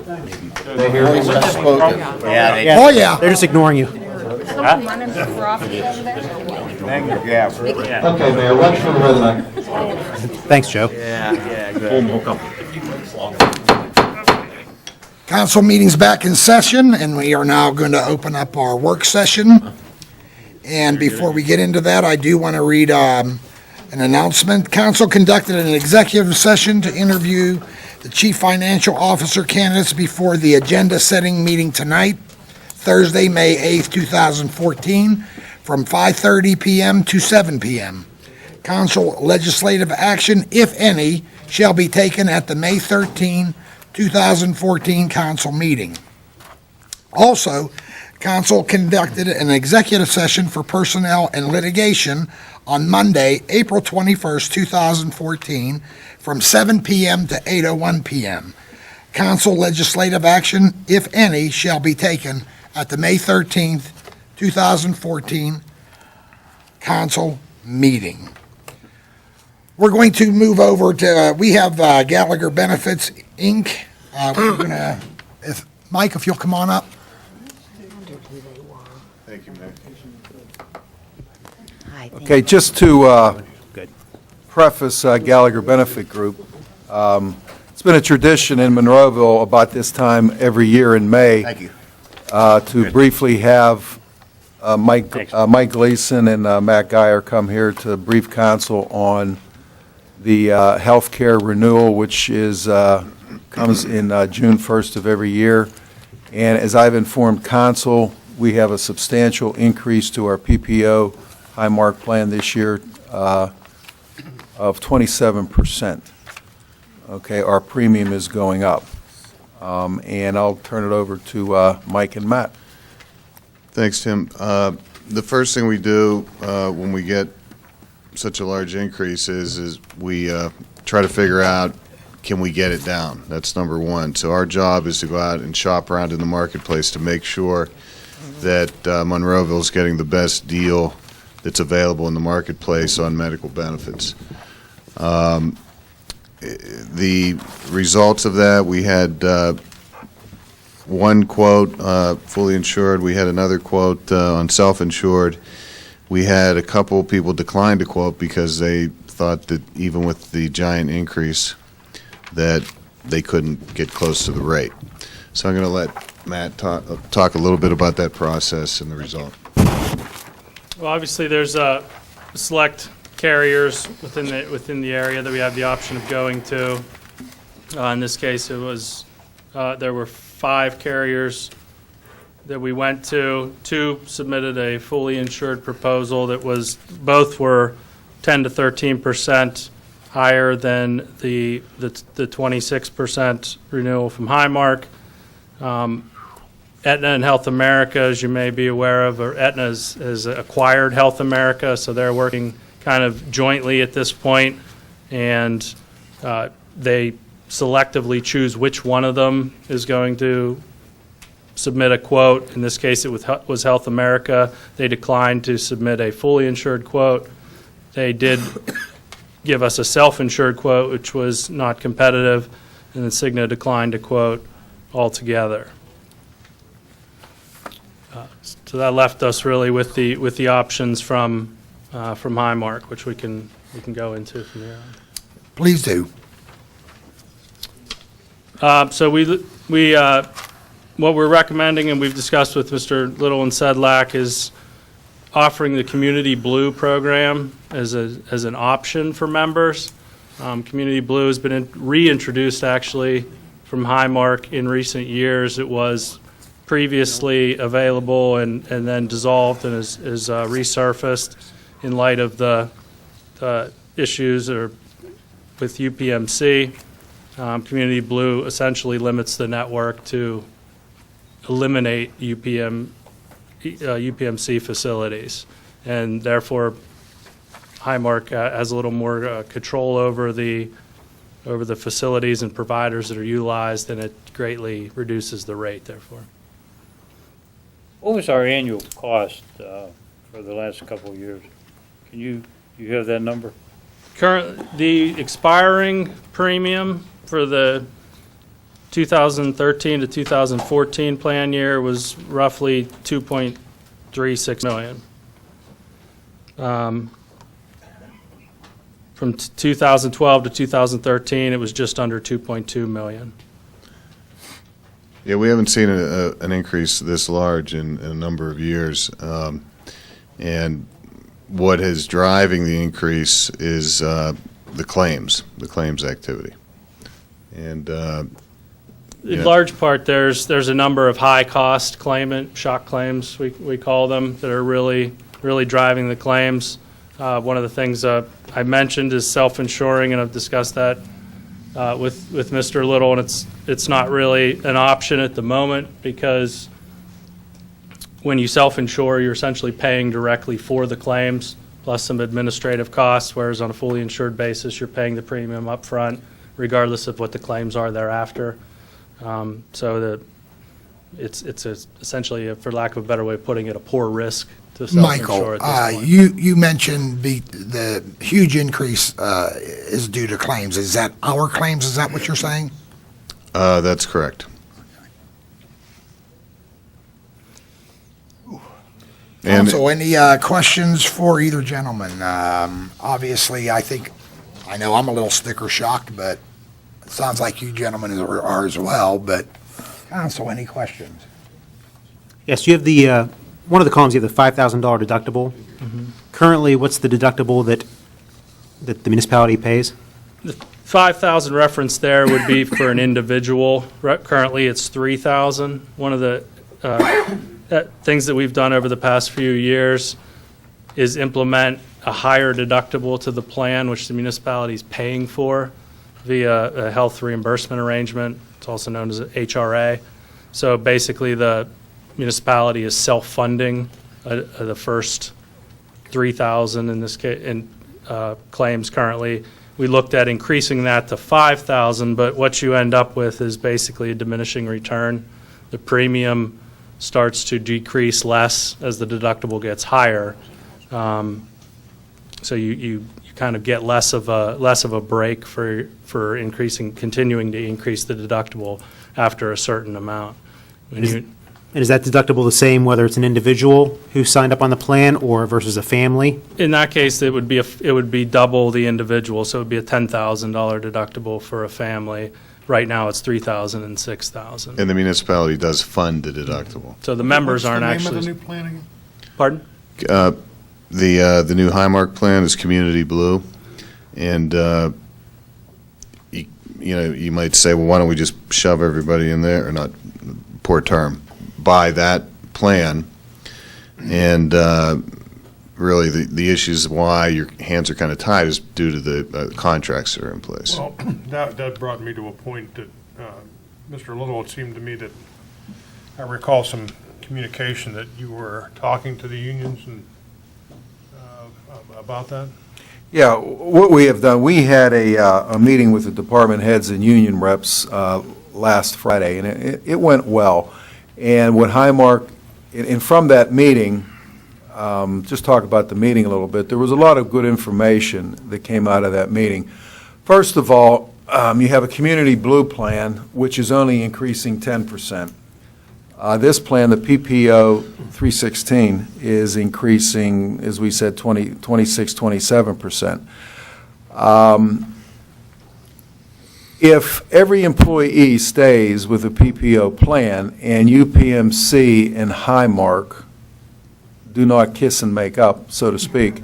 They hear me when I'm spoken. Yeah, Oh, yeah. they're just ignoring you. Someone running for office over there? Okay, Mayor, watch for the red light. Thanks, Joe. Council meeting's back in session, and we are now going to open up our work session. And before we get into that, I do want to read an announcement. Council conducted an executive session to interview the chief financial officer candidates before the agenda-setting meeting tonight, Thursday, May 8th, 2014, from 5:30 p.m. to 7 p.m. Council legislative action, if any, shall be taken at the May 13, 2014 council meeting. Also, council conducted an executive session for personnel and litigation on Monday, April 21st, 2014, from 7 p.m. to 8:01 p.m. Council legislative action, if any, shall be taken at the May 13th, 2014 council meeting. We're going to move over to, we have Gallagher Benefits, Inc. We're going to, Mike, if you'll come on up. Thank you, Mayor. Okay, just to preface Gallagher Benefit Group, it's been a tradition in Monroeville about this time every year in May Thank you. to briefly have Mike Gleason and Matt Geyer come here to brief council on the health care renewal, which is comes in June 1st of every year. And as I've informed council, we have a substantial increase to our PPO Highmark plan this year of 27%. Okay, our premium is going up. And I'll turn it over to Mike and Matt. Thanks, Tim. The first thing we do when we get such a large increase is we try to figure out, can we get it down? That's number one. So our job is to go out and shop around in the marketplace to make sure that Monroeville is getting the best deal that's available in the marketplace on medical benefits. The results of that, we had one quote, fully insured. We had another quote on self-insured. We had a couple people decline to quote because they thought that even with the giant increase that they couldn't get close to the rate. So I'm going to let Matt talk a little bit about that process and the result. Well, obviously, there's select carriers within the area that we have the option of going to. In this case, it was there were 5 carriers that we went to. 2 submitted a fully insured proposal that was both were 10 to 13% higher than the 26% renewal from Highmark. Aetna and Health America, as you may be aware of, or Aetna has acquired Health America, so they're working kind of jointly at this point, and they selectively choose which one of them is going to submit a quote. In this case, it was Health America. They declined to submit a fully insured quote. They did give us a self-insured quote, which was not competitive, and then Cigna declined to quote altogether. So that left us really with the options from Highmark, which we can go into from here on. Please do. So what we're recommending, and we've discussed with Mr. Little and Sedlak, is offering the Community Blue program as an option for members. Community Blue has been reintroduced actually from Highmark in recent years. It was previously available and then dissolved and is resurfaced in light of the issues with UPMC. Community Blue essentially limits the network to eliminate UPMC facilities, and therefore Highmark has a little more control over the facilities and providers that are utilized, and it greatly reduces the rate, therefore. What was our annual cost for the last couple of years? Can you have that number? The expiring premium for the 2013 to 2014 plan year was roughly 2.36 million. From 2012 to 2013, it was just under 2.2 million. Yeah, we haven't seen an increase this large in a number of years. And what is driving the increase is the claims activity. And In Yeah. large part, there's a number of high-cost claimant, shock claims, we call them, that are really driving the claims. One of the things I mentioned is self-insuring, and I've discussed that with Mr. Little, and it's not really an option at the moment, because when you self-insure, you're essentially paying directly for the claims, plus some administrative costs, whereas on a fully insured basis, you're paying the premium up front, regardless of what the claims are thereafter. So it's essentially, for lack of a better way of putting it, a poor risk to self-insure Michael, at this point. you mentioned the huge increase is due to claims. Is that our claims? Is that what you're saying? that's correct. And So any questions for either gentleman? Obviously, I know I'm a little sticker shocked, but it sounds like you gentlemen are as well, but council, any questions? Yes, you have the, one of the columns, you have the $5,000 deductible. Currently, what's the deductible that the municipality pays? 5,000 reference there would be for an individual. Currently, it's 3,000. One of the things that we've done over the past few years is implement a higher deductible to the plan, which the municipality is paying for via a health reimbursement arrangement. It's also known as HRA. So basically, the municipality is self-funding the first 3,000 in this case in claims currently. We looked at increasing that to 5,000, but what you end up with is basically a diminishing return. The premium starts to decrease less as the deductible gets higher. So you kind of get less of a break for continuing to increase the deductible after a certain amount. And is that deductible the same whether it's an individual who signed up on the plan or versus a family? In that case, it would be double the individual, so it would be a $10,000 deductible for a family. Right now, it's $3,000 and $6,000. the municipality does fund the deductible. So the members aren't actually. What's the name of the new plan again? Pardon? The new Highmark plan is Community Blue, and you might say, well, why don't we just shove everybody in there, or not, poor term, buy that plan, and really the issues why your hands are kind of tied is due to the contracts that are in place. Well, that brought me to a point that, Mr. Little, it seemed to me that I recall some communication that you were talking to the unions and about that. Yeah, what we have done, we had a meeting with the department heads and union reps last Friday, and it went well. And what Highmark, and from that meeting, just talk about the meeting a little bit, there was a lot of good information that came out of that meeting. First of all, you have a Community Blue plan, which is only increasing 10%. This plan, the PPO 316, is increasing, as we said, 26, 27%. If every employee stays with a PPO plan and UPMC and Highmark do not kiss and make up, so to speak,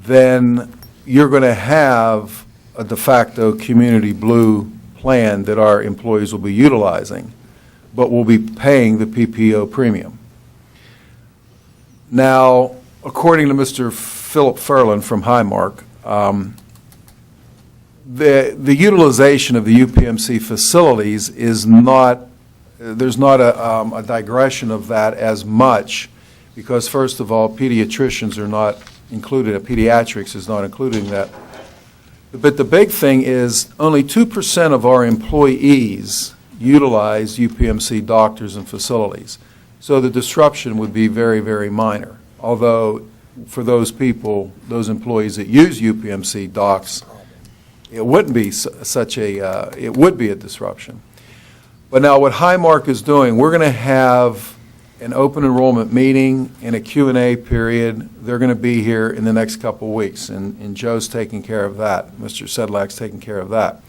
then you're going to have a de facto Community Blue plan that our employees will be utilizing, but will be paying the PPO premium. Now, according to Mr. Philip Ferland from Highmark, the utilization of the UPMC facilities is not, there's not a digression of that as much, because first of all, pediatricians are not included, pediatrics is not included in that. But the big thing is only 2% of our employees utilize UPMC doctors and facilities. So the disruption would be very, very minor. Although for those people, those employees that use UPMC docs, it wouldn't be it would be a disruption. But now what Highmark is doing, we're going to have an open enrollment meeting and a Q&A period. They're going to be here in the next couple of weeks, and Joe's taking care of that. Mr. Sedlak's taking care of that.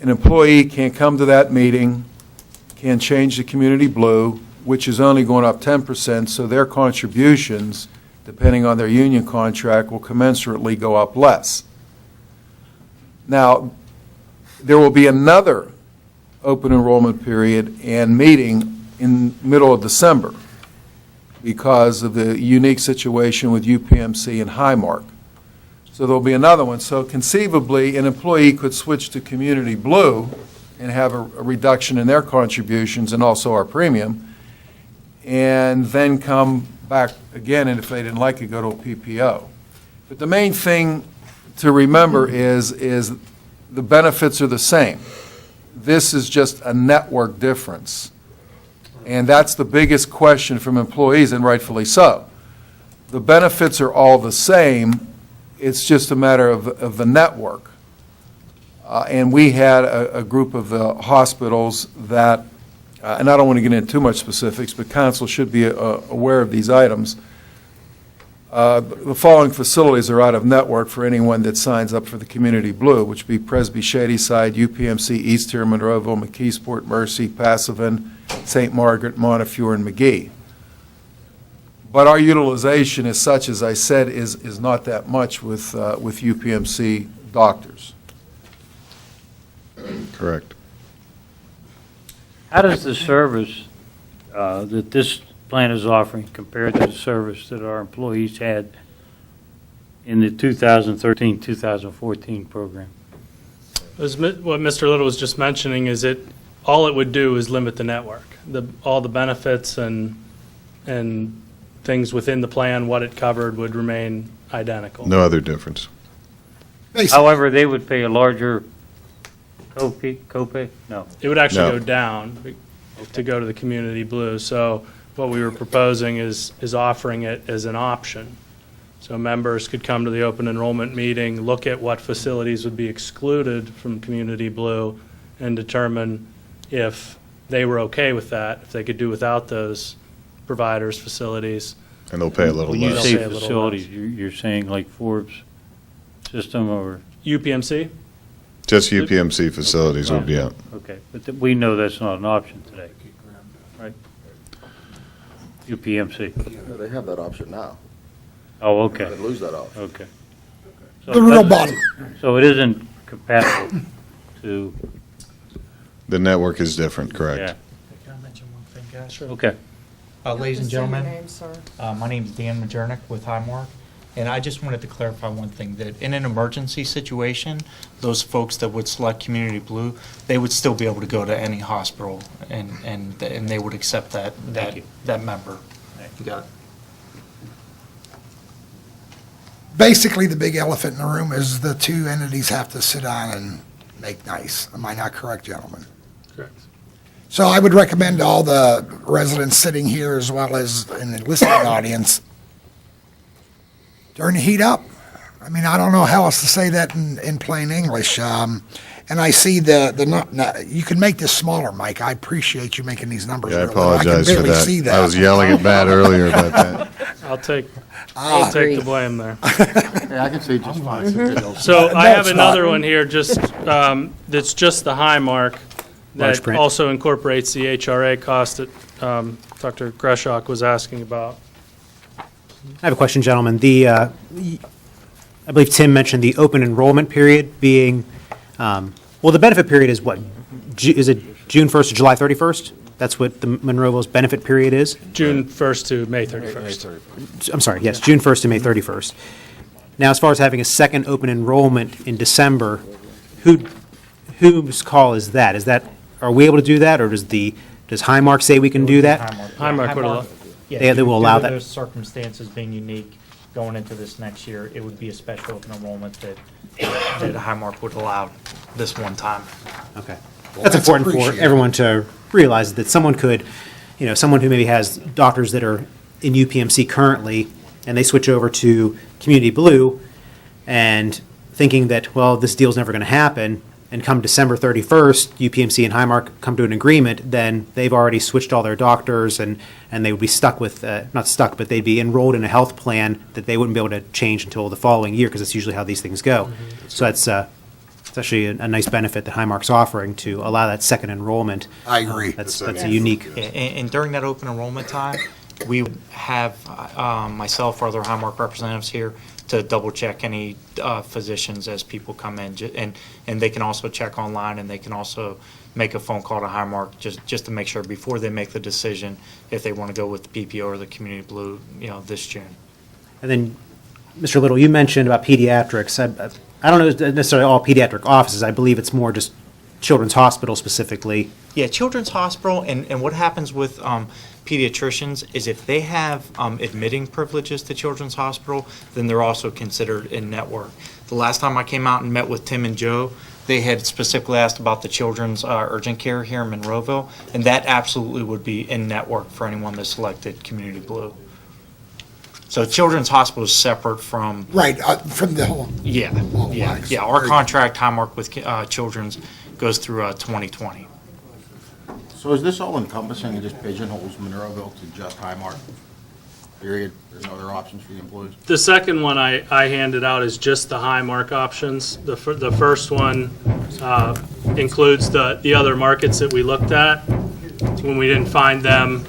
An employee can come to that meeting, can change the Community Blue, which is only going up 10%, so their contributions, depending on their union contract, will commensurately go up less. Now, there will be another open enrollment period and meeting in middle of December because of the unique situation with UPMC and Highmark. So there'll be another one. So conceivably, an employee could switch to Community Blue and have a reduction in their contributions and also our premium, and then come back again, and if they didn't like it, go to a PPO. But the main thing to remember is the benefits are the same. This is just a network difference. And that's the biggest question from employees, and rightfully so. The benefits are all the same. It's just a matter of the network. And we had a group of the hospitals that, and I don't want to get into too much specifics, but council should be aware of these items. The following facilities are out of network for anyone that signs up for the Community Blue, which would be Presby Shadyside, UPMC, East Tier, Monroeville, McKeesport, Mercy, Passavant, St. Margaret, Montefiore, and McGee. But our utilization is such, as I said, is not that much with UPMC doctors. Correct. How does the service that this plan is offering compare to the service that our employees had in the 2013-2014 program? What Mr. Little was just mentioning is all it would do is limit the network. All the benefits and things within the plan, what it covered, would remain identical. No other difference. Basically, However, they would pay a larger copay? No. It would actually No. go down to go to the Community Blue. So what we were proposing is offering it as an option. So members could come to the open enrollment meeting, look at what facilities would be excluded from Community Blue, and determine if they were okay with that, if they could do without those providers, facilities. And they'll pay a little When you less. say Say a little facilities, you're saying like Forbes system or? UPMC? Just UPMC facilities would be out. Okay, but we know that's not an option today, right? UPMC. They have that option now. Oh, okay, They lose that option. okay. So the real that- bottom. So it isn't compatible to, The network is different, correct? yeah, Can I mention one thing, guys? okay. Ladies and Just say your gentlemen, name, sir. my name is Dan Majernik with Highmark, and I just wanted to clarify one thing, that in an emergency situation, those folks that would select Community Blue, they would still be able to go to any hospital, and they would accept that member. You got it. Basically, the big elephant in the room is the two entities have to sit down and make nice. Am I not correct, gentlemen? Correct. So I would recommend to all the residents sitting here as well as in the listening audience, turn the heat up. I mean, I don't know how else to say that in plain English. And I see you can make this smaller, Mike. I appreciate you making these numbers. Yeah, I really little. apologize can for barely see that. I was yelling at Matt earlier about that. I'll take Ah. the blame there. Yeah, I can see just fine. So No, I have it's another not. one here, just, that's just the Highmark, Large that print. also incorporates the HRA cost that Dr. Greshok was asking about. I have a question, gentlemen. I believe Tim mentioned the open enrollment period being, well, the benefit period is what? Is it June 1st to July 31st? That's what the Monroeville's benefit period is? June 1st to May 31st. I'm sorry, yes, June 1st to May 31st. Now, as far as having a second open enrollment in December, whose call is that? Are we able to do that, or does Highmark say we can do that? Highmark would allow- They will allow that. Due to those circumstances being unique going into this next year, it would be a special open enrollment that Highmark would allow this one time. Okay. That's important for appreciated. everyone to realize that someone could, someone who maybe has doctors that are in UPMC currently, and they switch over to Community Blue, and thinking that, well, this deal's never going to happen, and come December 31st, UPMC and Highmark come to an agreement, then they've already switched all their doctors, and they would be stuck with, not stuck, but they'd be enrolled in a health plan that they wouldn't be able to change until the following year, because that's usually how these things go. So that's it's actually a nice benefit that Highmark's offering to allow that second enrollment. I agree. That's a unique. And during that open enrollment time, we have myself or other Highmark representatives here to double check any physicians as people come in, and they can also check online, and they can also make a phone call to Highmark just to make sure before they make the decision if they want to go with the PPO or the Community Blue, this June. And then, Mr. Little, you mentioned about pediatrics. I don't know necessarily all pediatric offices. I believe it's more just Children's Hospital specifically. Yeah, Children's Hospital, and what happens with pediatricians is if they have admitting privileges to Children's Hospital, then they're also considered in-network. The last time I came out and met with Tim and Joe, they had specifically asked about the children's urgent care here in Monroeville, and that absolutely would be in-network for anyone that selected Community Blue. So Children's Hospital is separate from... Right, from the whole... Yeah, yeah, lives. yeah. Our contract, Highmark with Children's, goes through 2020. So is this all encompassing and just pigeonholes Monroeville to just Highmark? Period? There's no other options for the employees? The second one I handed out is just the Highmark options. The first one includes the other markets that we looked at. When we didn't find them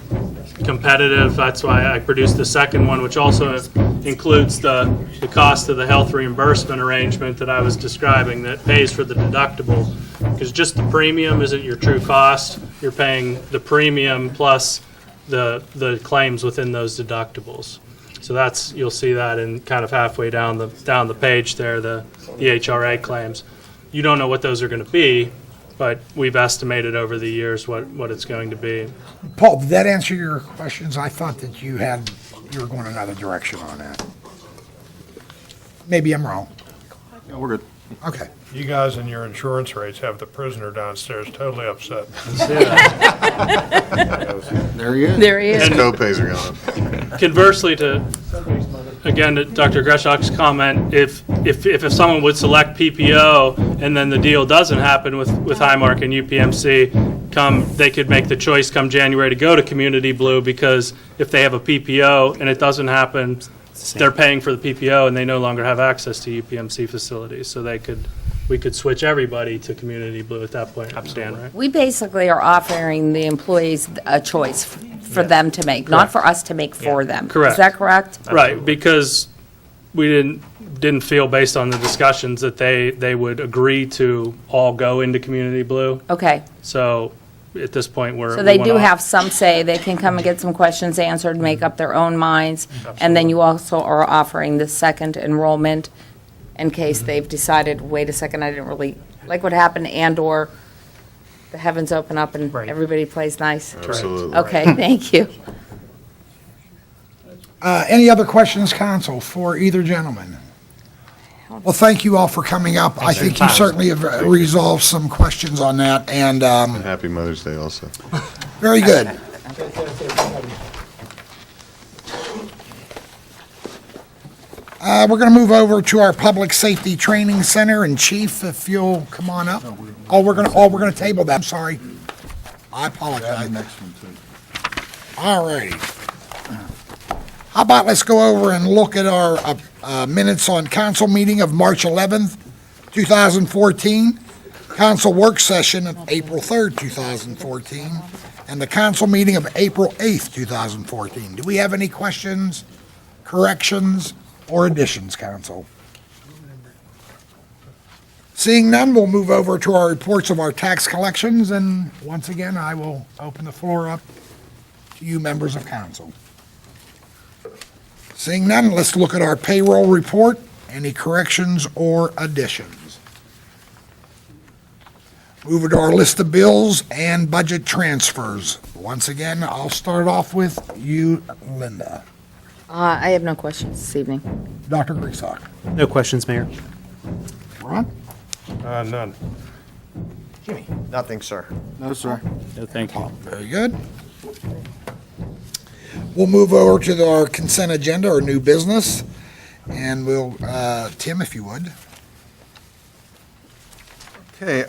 competitive, that's why I produced the second one, which also includes the cost of the health reimbursement arrangement that I was describing that pays for the deductible. Because just the premium isn't your true cost. You're paying the premium plus the claims within those deductibles. So that's, you'll see that in kind of halfway down the page there, the HRA claims. You don't know what those are going to be, but we've estimated over the years what it's going to be. Paul, did that answer your questions? I thought that you were going another direction on that. Maybe I'm wrong. No, we're good. Okay. You guys and your insurance rates have the prisoner downstairs totally upset. There he is. There he is. And Co-pays are going up. conversely to Dr. Greshak's comment, if someone would select PPO and then the deal doesn't happen with Highmark and UPMC, they could make the choice come January to go to Community Blue, because if they have a PPO and it doesn't happen, they're paying for the PPO and they no longer have access to UPMC facilities. So we could switch everybody to Community Blue at that point. Dan, right? We basically are offering the employees a choice for them to make, not for us to make for them. Correct. Is that correct? Right, because we didn't feel, based on the discussions, that they would agree to all go into Community Blue. Okay. So at this point, So they do have some say, they can come and get some questions answered, make up their own minds. And then you also are offering the second enrollment in case they've decided, wait a second, I didn't really like what happened, and/or the heavens open up and Right. everybody plays nice. Absolutely. Okay, thank you. Any other questions, council, for either gentleman? Well, thank you all for coming up. I think you certainly have resolved some questions on that, and Happy Mother's Day also. very good. We're going to move over to our Public Safety Training Center, and Chief, if you'll come on up. We're going to table that, I'm sorry. I apologize. All righty. How about let's go over and look at our minutes on council meeting of March 11th, 2014, council work session of April 3rd, 2014, and the council meeting of April 8th, 2014. Do we have any questions, corrections, or additions, council? Seeing none, we'll move over to our reports of our tax collections, and once again, I will open the floor up to you, members of council. Seeing none, let's look at our payroll report. Any corrections or additions? Move to our list of bills and budget transfers. Once again, I'll start off with you, Linda. I have no questions this evening. Dr. Griesbach. No questions, Mayor. Ron? None. Jimmy? Nothing, sir. No, sir. No, thank you. Very good. We'll move over to our consent agenda, or new business, and we'll, Tim, if you would. Okay,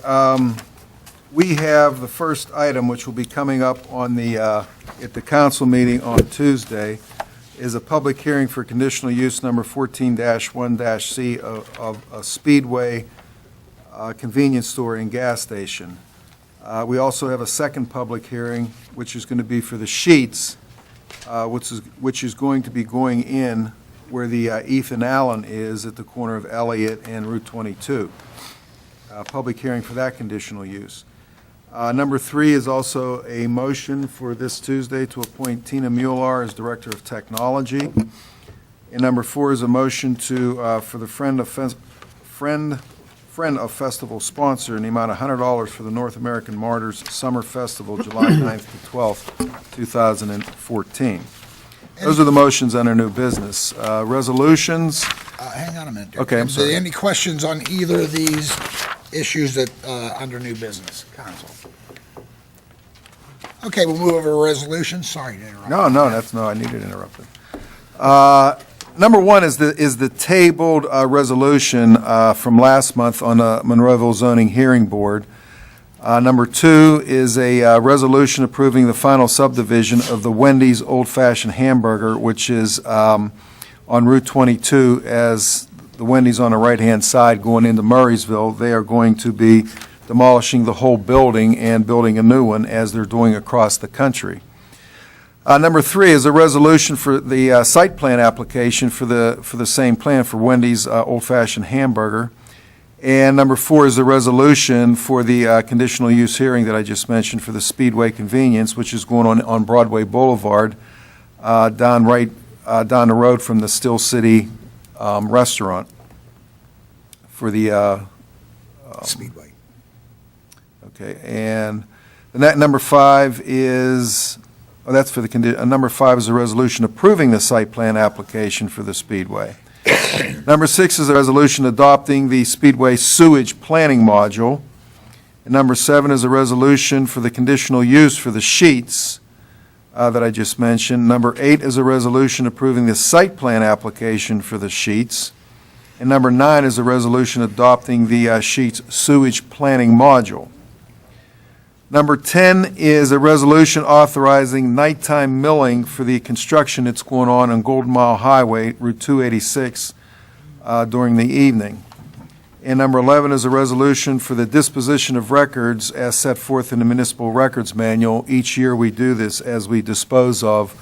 we have the first item, which will be coming up on the, at the council meeting on Tuesday, is a public hearing for conditional use number 14-1-C of a Speedway convenience store and gas station. We also have a second public hearing, which is going to be for the Sheets, which is going to be going in where the Ethan Allen is at the corner of Elliott and Route 22. Public hearing for that conditional use. Number 3 is also a motion for this Tuesday to appoint Tina Mueller as Director of Technology. And number 4 is a motion to, for the Friend of Festival sponsor in the amount of $100 for the North American Martyrs Summer Festival, July 9th to 12th, 2014. Those are the motions under new business. Resolutions, Hang on a minute. Okay, I'm Is sorry. there any questions on either of these issues that, under new business, council? Okay, we'll move over to resolutions. Sorry to interrupt. no, I needed interrupted. Number 1 is the tabled resolution from last month on the Monroeville Zoning Hearing Board. Number 2 is a resolution approving the final subdivision of the Wendy's Old Fashioned Hamburger, which is on Route 22, as the Wendy's on the right-hand side going into Murraysville. They are going to be demolishing the whole building and building a new one, as they're doing across the country. Number 3 is a resolution for the site plan application for the same plan for Wendy's Old Fashioned Hamburger. And number 4 is the resolution for the conditional use hearing that I just mentioned for the Speedway Convenience, which is going on Broadway Boulevard, down the road from the Still City restaurant for the Speedway. Okay, and number 5 is, that's for the number 5 is a resolution approving the site plan application for the Speedway. Number 6 is a resolution adopting the Speedway sewage planning module. And number 7 is a resolution for the conditional use for the Sheets that I just mentioned. Number 8 is a resolution approving the site plan application for the Sheets. And number 9 is a resolution adopting the Sheets sewage planning module. Number 10 is a resolution authorizing nighttime milling for the construction that's going on Golden Mile Highway, Route 286, during the evening. And number 11 is a resolution for the disposition of records as set forth in the Municipal Records Manual. Each year we do this as we dispose of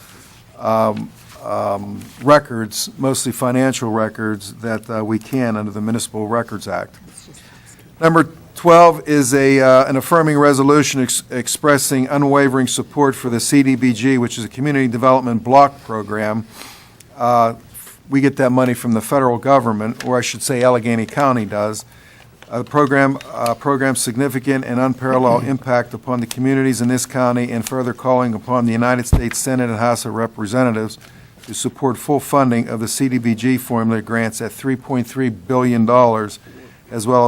records, mostly financial records, that we can under the Municipal Records Act. Number 12 is an affirming resolution expressing unwavering support for the CDBG, which is a Community Development Block Program. We get that money from the federal government, or I should say Allegheny County does. The program's significant and unparalleled impact upon the communities in this county, and further calling upon the United States Senate and House of Representatives to support full funding of the CDBG formula grants at $3.3 billion, as well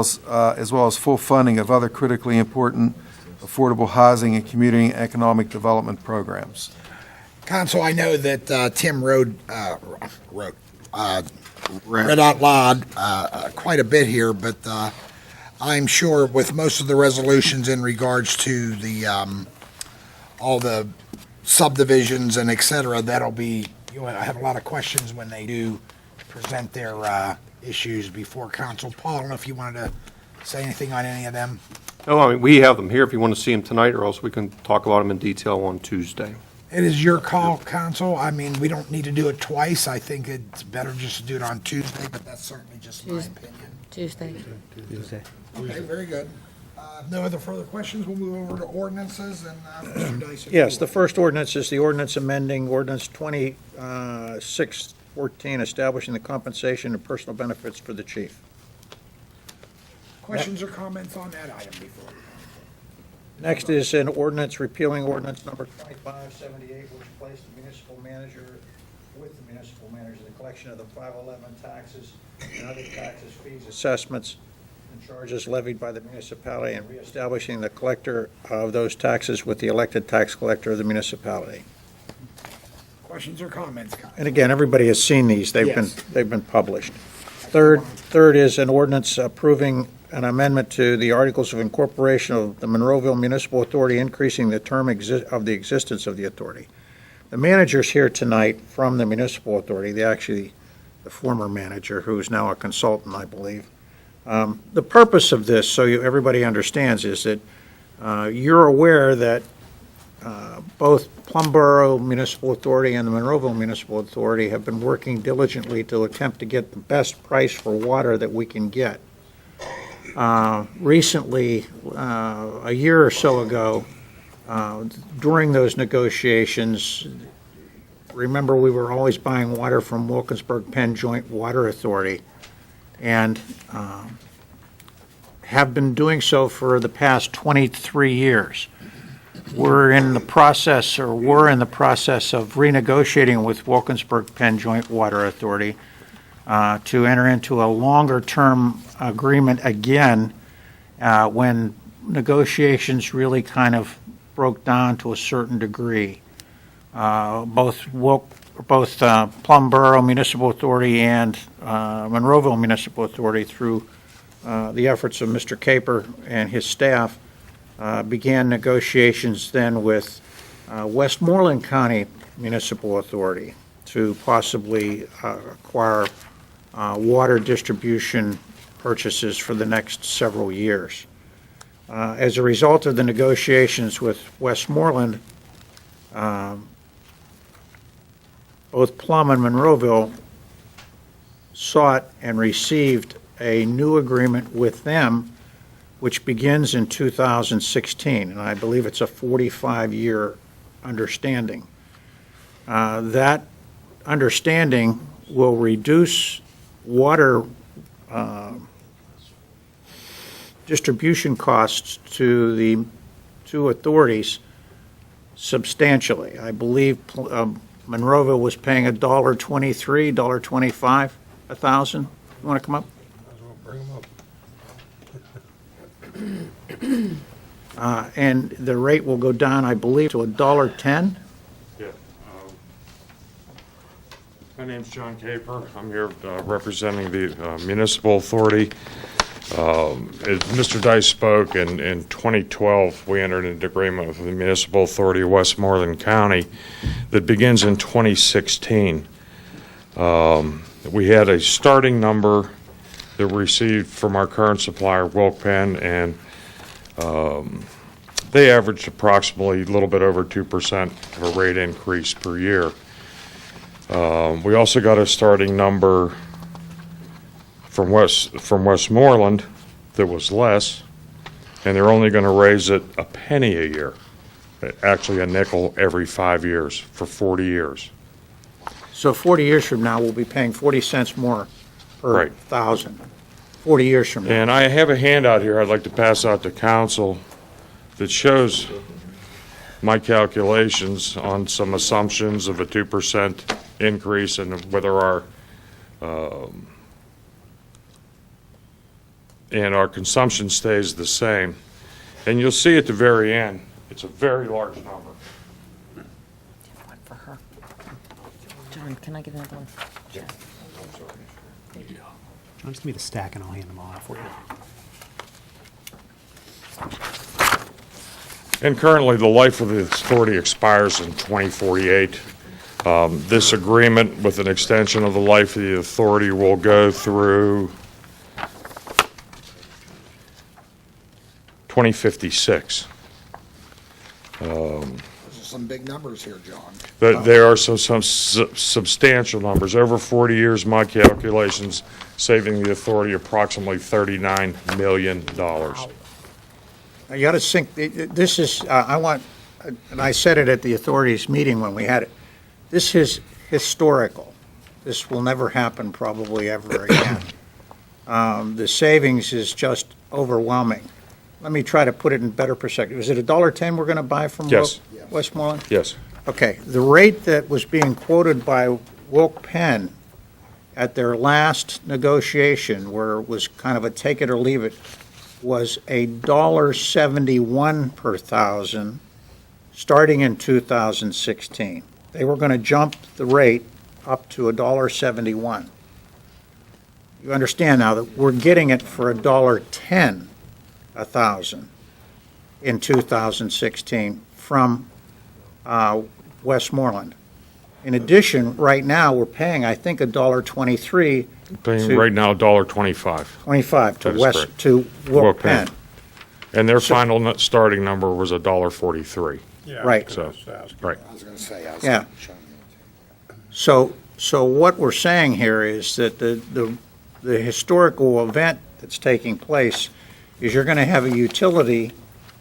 as full funding of other critically important affordable housing and community economic development programs. Council, I know that Tim read out loud quite a bit here, but I'm sure with most of the resolutions in regards to the all the subdivisions and et cetera, that'll be, I have a lot of questions when they do present their issues before council. Paul, I don't know if you wanted to say anything on any of them? No, I mean, we have them here if you want to see them tonight, or else we can talk about them in detail on Tuesday. It is your call, council. I mean, we don't need to do it twice. I think it's better just to do it on Tuesday, but that's certainly just my opinion. Tuesday. Okay, very good. No other further questions? We'll move over to ordinances and Mr. Dice. if Yes, you the will. first ordinance is the ordinance amending ordinance 2614, establishing the compensation and personal benefits for the chief. Questions or comments on that item before? Next is an ordinance repealing ordinance number 2578, which placed the municipal manager with the municipal manager, the collection of the 511 taxes and other taxes, fees, assessments, and charges levied by the municipality, and reestablishing the collector of those taxes with the elected tax collector of the municipality. Questions or comments? And again, everybody has seen these. Yes. They've been published. Third is an ordinance approving an amendment to the Articles of Incorporation of the Monroeville Municipal Authority, increasing the term of the existence of the authority. The manager's here tonight from the municipal authority, the former manager, who is now a consultant, I believe. The purpose of this, so everybody understands, is that you're aware that both Plumboro Municipal Authority and the Monroeville Municipal Authority have been working diligently to attempt to get the best price for water that we can get. Recently, a year or so ago, during those negotiations, remember we were always buying water from Wilkinsburg Penn Joint Water Authority, and have been doing so for the past 23 years. We're in the process of renegotiating with Wilkinsburg Penn Joint Water Authority to enter into a longer-term agreement again when negotiations really kind of broke down to a certain degree. Both Plumboro Municipal Authority and Monroeville Municipal Authority, through the efforts of Mr. Caper and his staff, began negotiations then with Westmoreland County Municipal Authority to possibly acquire water distribution purchases for the next several years. As a result of the negotiations with Westmoreland, both Plum and Monroeville sought and received a new agreement with them, which begins in 2016, and I believe it's a 45-year understanding. That understanding will reduce water distribution costs to the two authorities substantially. I believe Monroeville was paying $1.23, $1.25 a thousand. You want to come up? Bring them up. And the rate will go down, I believe, to $1.10. Yeah. My name's John Caper. I'm here representing the municipal authority. As Mr. Dice spoke, in 2012, we entered into agreement with the municipal authority of Westmoreland County that begins in 2016. We had a starting number that we received from our current supplier, Wilk Penn, and they averaged approximately a little bit over 2% of a rate increase per year. We also got a starting number from Westmoreland that was less, and they're only going to raise it a penny a year, actually a nickel every 5 years for 40 years. So 40 years from now, we'll be paying 40 cents more per Right. thousand. 40 years from now. And I have a handout here I'd like to pass out to council that shows my calculations on some assumptions of a 2% increase and whether our consumption stays the same. And you'll see at the very end, it's a very large number. One for her. John, can I get another one? John, just give me the stack and I'll hand them all out for you. And currently, the life of the authority expires in 2048. This agreement with an extension of the life of the authority will go through 2056. Those are some big numbers here, John. There are some substantial numbers. Over 40 years, my calculations, saving the authority approximately $39 million. Now, you got to think, this is, and I said it at the authorities meeting when we had it, this is historical. This will never happen probably ever again. The savings is just overwhelming. Let me try to put it in better perspective. Is it $1.10 we're going to buy from Yes. Westmoreland? Yes. Okay, the rate that was being quoted by Wilk Penn at their last negotiation, where it was kind of a take it or leave it, was $1.71 per thousand, starting in 2016. They were going to jump the rate up to $1.71. you understand now that we're getting it for $1.10 a thousand in 2016 from Westmoreland. In addition, right now, we're paying, I think, $1.23. Paying right now $1.25. 25 to That is West, correct. to Wilk Penn. And their final starting number was $1.43. Yeah, Right. So, right. I was going to say. Yeah. So what we're saying here is that the historical event that's taking place is you're going to have a utility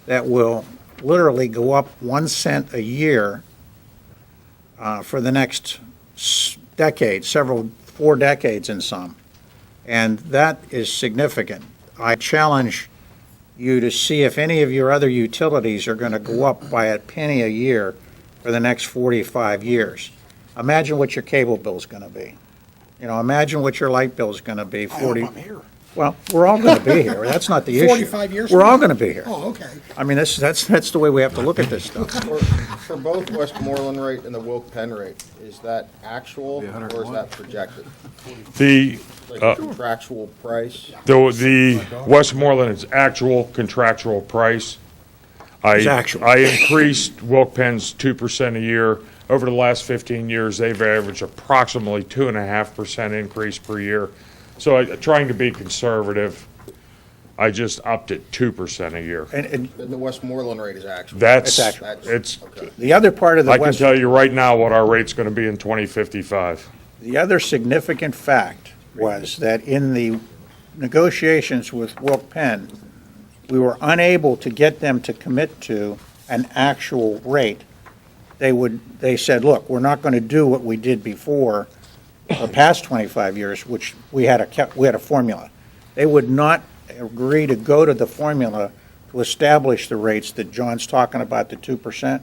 that will literally go up 1 cent a year for the next decade, 4 decades in some. And that is significant. I challenge you to see if any of your other utilities are going to go up by a penny a year for the next 45 years. Imagine what your cable bill is going to be. Imagine what your light bill is going to be. I hope I'm here. Well, we're all going to be here. That's not the issue. 45 years We're from all now? going to be here. Oh, okay. I mean, that's the way we have to look at this stuff. For both Westmoreland rate and the Wilk Penn rate, is that actual or is that projected? The, Like a contractual price? the Westmoreland is actual contractual price. It's actual. I increased Wilk Penn's 2% a year. Over the last 15 years, they've averaged approximately 2.5% increase per year. So trying to be conservative, I just upped it 2% a year. And And the Westmoreland rate is actual? That's, It's actual. it's, Okay. the other part of the I can West, tell you right now what our rate's going to be in 2055. the other significant fact was that in the negotiations with Wilk Penn, we were unable to get them to commit to an actual rate. They said, look, we're not going to do what we did before the past 25 years, which we had a formula. They would not agree to go to the formula to establish the rates that John's talking about, the 2%.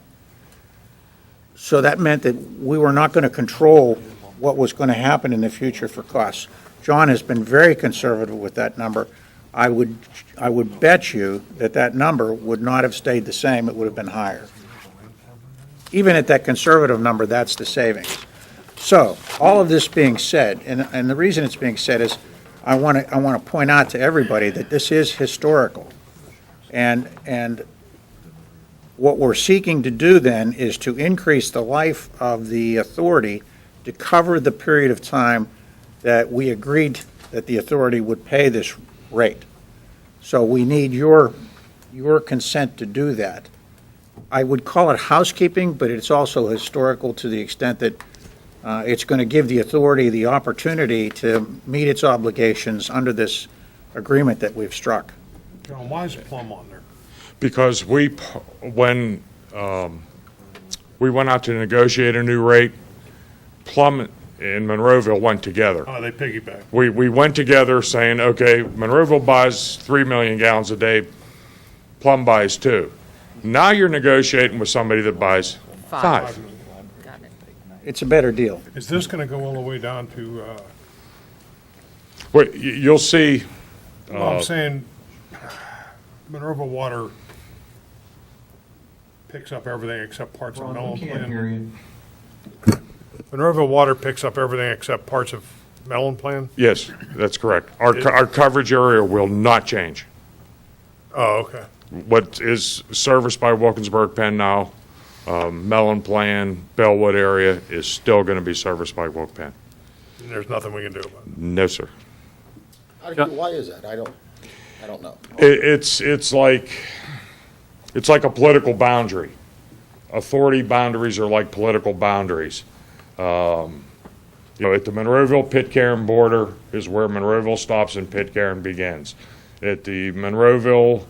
So that meant that we were not going to control what was going to happen in the future for costs. John has been very conservative with that number. I would bet you that number would not have stayed the same, it would have been higher. Even at that conservative number, that's the savings. So, all of this being said, and the reason it's being said is, I want to point out to everybody that this is historical. And what we're seeking to do then is to increase the life of the authority to cover the period of time that we agreed that the authority would pay this rate. So we need your consent to do that. I would call it housekeeping, but it's also historical to the extent that it's going to give the authority the opportunity to meet its obligations under this agreement that we've struck. John, why is Plum on there? Because when we went out to negotiate a new rate, Plum and Monroeville went together. Oh, they piggyback. We went together saying, okay, Monroeville buys 3 million gallons a day, Plum buys 2. Now you're negotiating with somebody that buys 5. Got it. It's a better deal. Is this going to go all the way down to, Well, you'll see, well, I'm saying Minerva Water picks up everything except parts of Mellon Plan. Minerva Water picks up everything except parts of Mellon Plan? yes, that's correct. Our coverage area will not change. Oh, okay. What is serviced by Wilkinsburg Penn now, Mellon Plan, Bellwood area is still going to be serviced by Wilk Penn. And there's nothing we can do about it. No, sir. Why is that? I don't know. It's like a political boundary. Authority boundaries are like political boundaries. At the Monroeville-Pitcairn border is where Monroeville stops and Pitcairn begins. At the Monroeville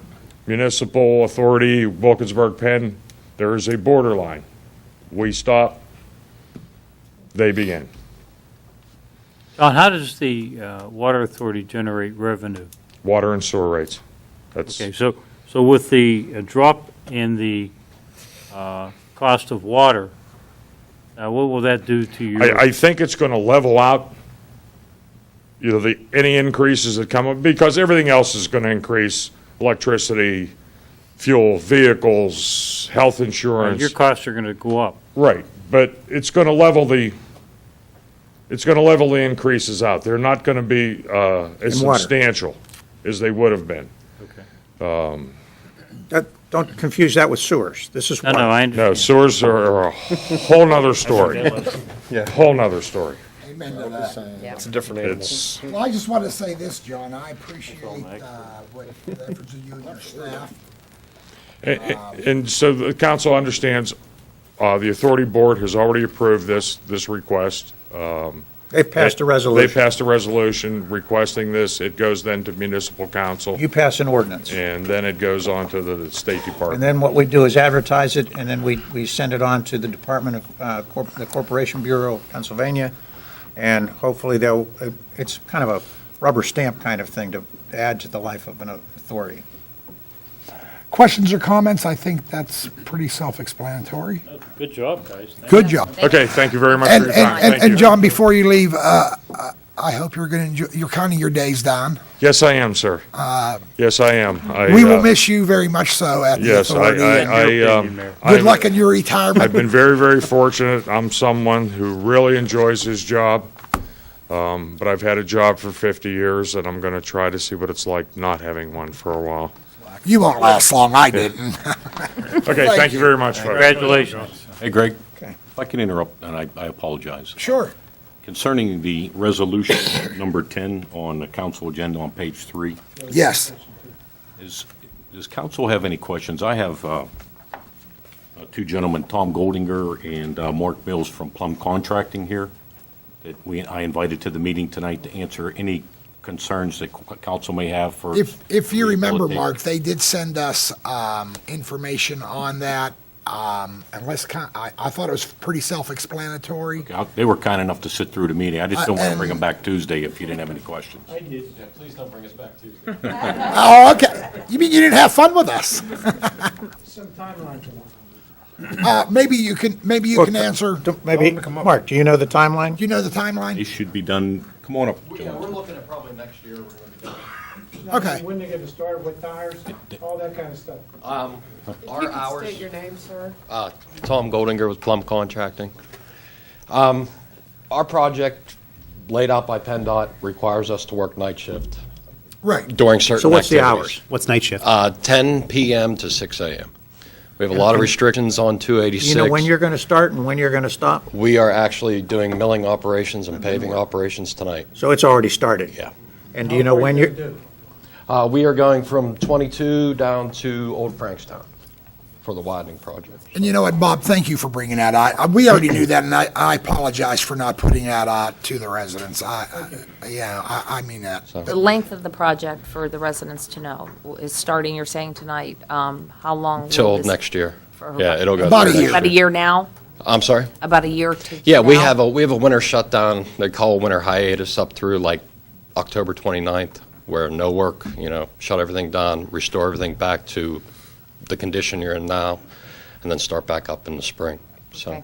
Municipal Authority, Wilkinsburg Penn, there is a borderline. We stop, they begin. John, how does the water authority generate revenue? Water and sewer rates. That's, Okay, so with the drop in the cost of water, what will that do to your? I think it's going to level out, any increases that come up, because everything else is going to increase, electricity, fuel, vehicles, health insurance. Your costs are going to go up. Right, but it's going to level It's going to level the increases out. They're not going to be as In water. substantial as they would have been. Don't confuse that with sewers. This is No, no, water. I understand. No, sewers are a whole nother story. Whole nother story. Amen to that. It's a different animal. It's, Well, I just wanted to say this, John, I appreciate what the efforts of you and your staff. and so the council understands, the authority board has already approved this request. They've passed a They resolution. passed a resolution requesting this. It goes then to municipal council, You pass an ordinance. and then it goes on to the State And Department. then what we do is advertise it, and then we send it on to the Department of, the Corporation Bureau of Pennsylvania, and hopefully it's kind of a rubber stamp kind of thing to add to the life of an authority. Questions or comments? I think that's pretty self-explanatory. Good job, guys. Thank Good job. Okay, thank you very much for And, your time. and, Thank and you. John, before you leave, I hope you're going to enjoy, you're counting your days down. Yes, I am, sir. Yes, I am. We will miss you very much so at the Yes, authority. Good luck in your retirement. I've been very, very fortunate. I'm someone who really enjoys his job. But I've had a job for 50 years, and I'm going to try to see what it's like not having one for a while. You won't last long. I didn't. Okay, thank you very much, folks. Congratulations. Hey, Greg, Okay. if I can interrupt, and I apologize. Sure. Concerning the resolution number 10 on the council agenda on page 3, Yes. does council have any questions? I have two gentlemen, Tom Goldinger and Mark Mills from Plum Contracting here, that I invited to the meeting tonight to answer any concerns that council may have for. If you remember, rehabilitation. Mark, they did send us information on that. Unless I thought it was pretty self-explanatory. They were kind enough to sit through the meeting. I just don't want to bring and- them back Tuesday if you didn't have any questions. Please don't bring us back Tuesday. Oh, okay. You mean you didn't have fun with us? Some timeline to that. Maybe you can answer. Maybe, Mark, do you know the timeline? Do you know the timeline? They should be done, come on up, Yeah, John. we're looking at probably next year, we're gonna be done. Okay. When they get to start, what tires, all that kind of stuff. Our hours. State your name, sir. Tom Goldinger with Plum Contracting. Our project laid out by PennDOT requires us to work night shift Right. during certain So what's the activities. hours? What's night shift? 10 PM to 6 AM. We have a lot of restrictions on Do you 286. know when you're going to start and when you're going to stop? We are actually doing milling operations and paving operations tonight. So it's already started? Yeah. And do you know when you're, We are going from 22 down to Old Frankstown for the widening project. And you know what, Bob? Thank you for bringing that. We already knew that, and I apologize for not putting that out to the residents. I mean that. The length of the project for the residents to know is starting, you're saying tonight, how long? will Till this- next year. for- Yeah, it'll go. About through a year. next About a year now? I'm sorry? About a year to Yeah, we now? have a winter shutdown. They call a winter hiatus up through like October 29th, where no work, shut everything down, restore everything back to the condition you're in now, and then start back up in the spring. So, Okay.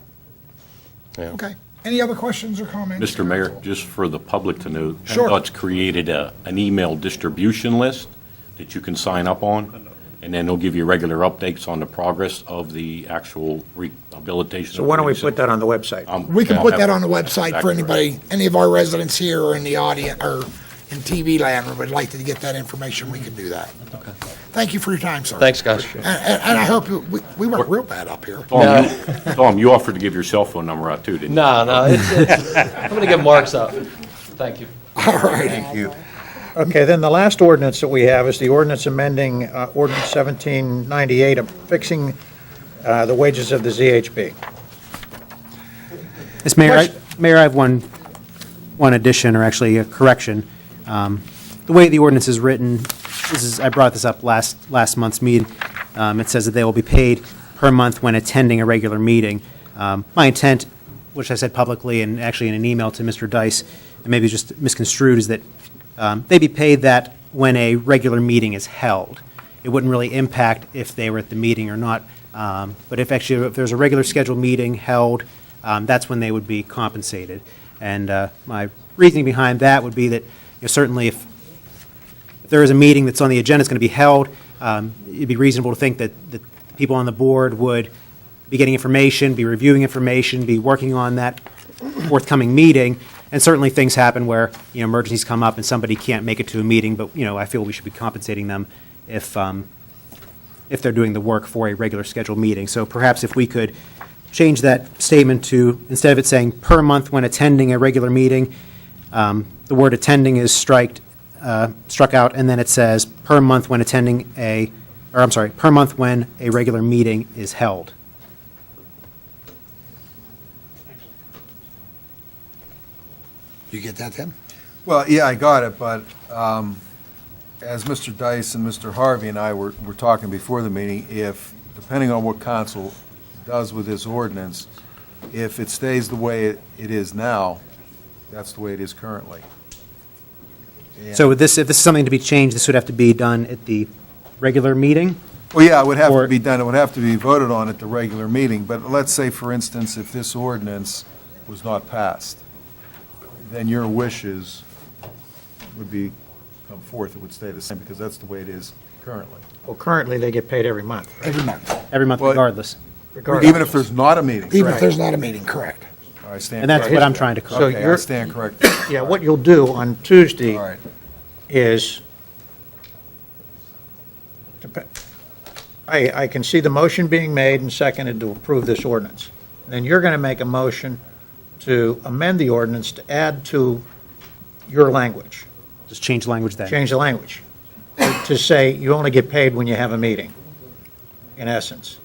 yeah. Okay. Any other questions or comments? Mr. Mayor, just for the public to know, Sure. PennDOT's created an email distribution list that you can sign up on, and then they'll give you regular updates on the progress of the actual rehabilitation. so why don't we put that on the website? We can put that on the website for anybody, any of our residents here or in the audience, or in TV land who would like to get that information, we can do that. Okay. Thank you for your time, sir. Thanks, guys. And I hope we weren't real bad up here. Tom, you offered to give your cell phone number out too, didn't you? No, it's I'm going to get Mark's up. Thank you. All right. Thank you. Okay, then the last ordinance that we have is the ordinance amending ordinance 1798 of fixing the wages of the ZHB. Yes, Mayor, I have one addition, or actually a correction. The way the ordinance is written, I brought this up last month's meeting. It says that they will be paid per month when attending a regular meeting. My intent, which I said publicly and actually in an email to Mr. Dice, and maybe just misconstrued, is that they be paid that when a regular meeting is held. It wouldn't really impact if they were at the meeting or not. But if there's a regular scheduled meeting held, that's when they would be compensated. And my reasoning behind that would be that certainly if there is a meeting that's on the agenda, it's going to be held, it'd be reasonable to think that the people on the board would be getting information, be reviewing information, be working on that forthcoming meeting, And certainly things happen where, emergencies come up and somebody can't make it to a meeting, but, I feel we should be compensating them if they're doing the work for a regular scheduled meeting. So perhaps if we could change that statement to, instead of it saying per month when attending a regular meeting, the word attending is struck out, and then it says per month when per month when a regular meeting is held. You get that, Tim? Well, yeah, I got it, but as Mr. Dice and Mr. Harvey and I were talking before the meeting, depending on what council does with this ordinance, if it stays the way it is now, that's the way it is currently. And- So if this is something to be changed, this would have to be done at the regular meeting? Well, yeah, it would have Or- to be done, it would have to be voted on at the regular meeting, but let's say, for instance, if this ordinance was not passed, then your wishes would come forth, it would stay the same, because that's the way it is currently. Well, currently, they get paid every month. Every month, Every month Well- regardless. Even if there's not a meeting? even if there's not a meeting, correct. I stand And that's corrected. what I'm trying to So correct. Okay, I you're- stand corrected. Yeah, what you'll do on Tuesday All right. is, I can see the motion being made and seconded to approve this ordinance. Then you're going to make a motion to amend the ordinance to add to your language, Just change language then. change the language, to say you only get paid when you have a meeting, in essence.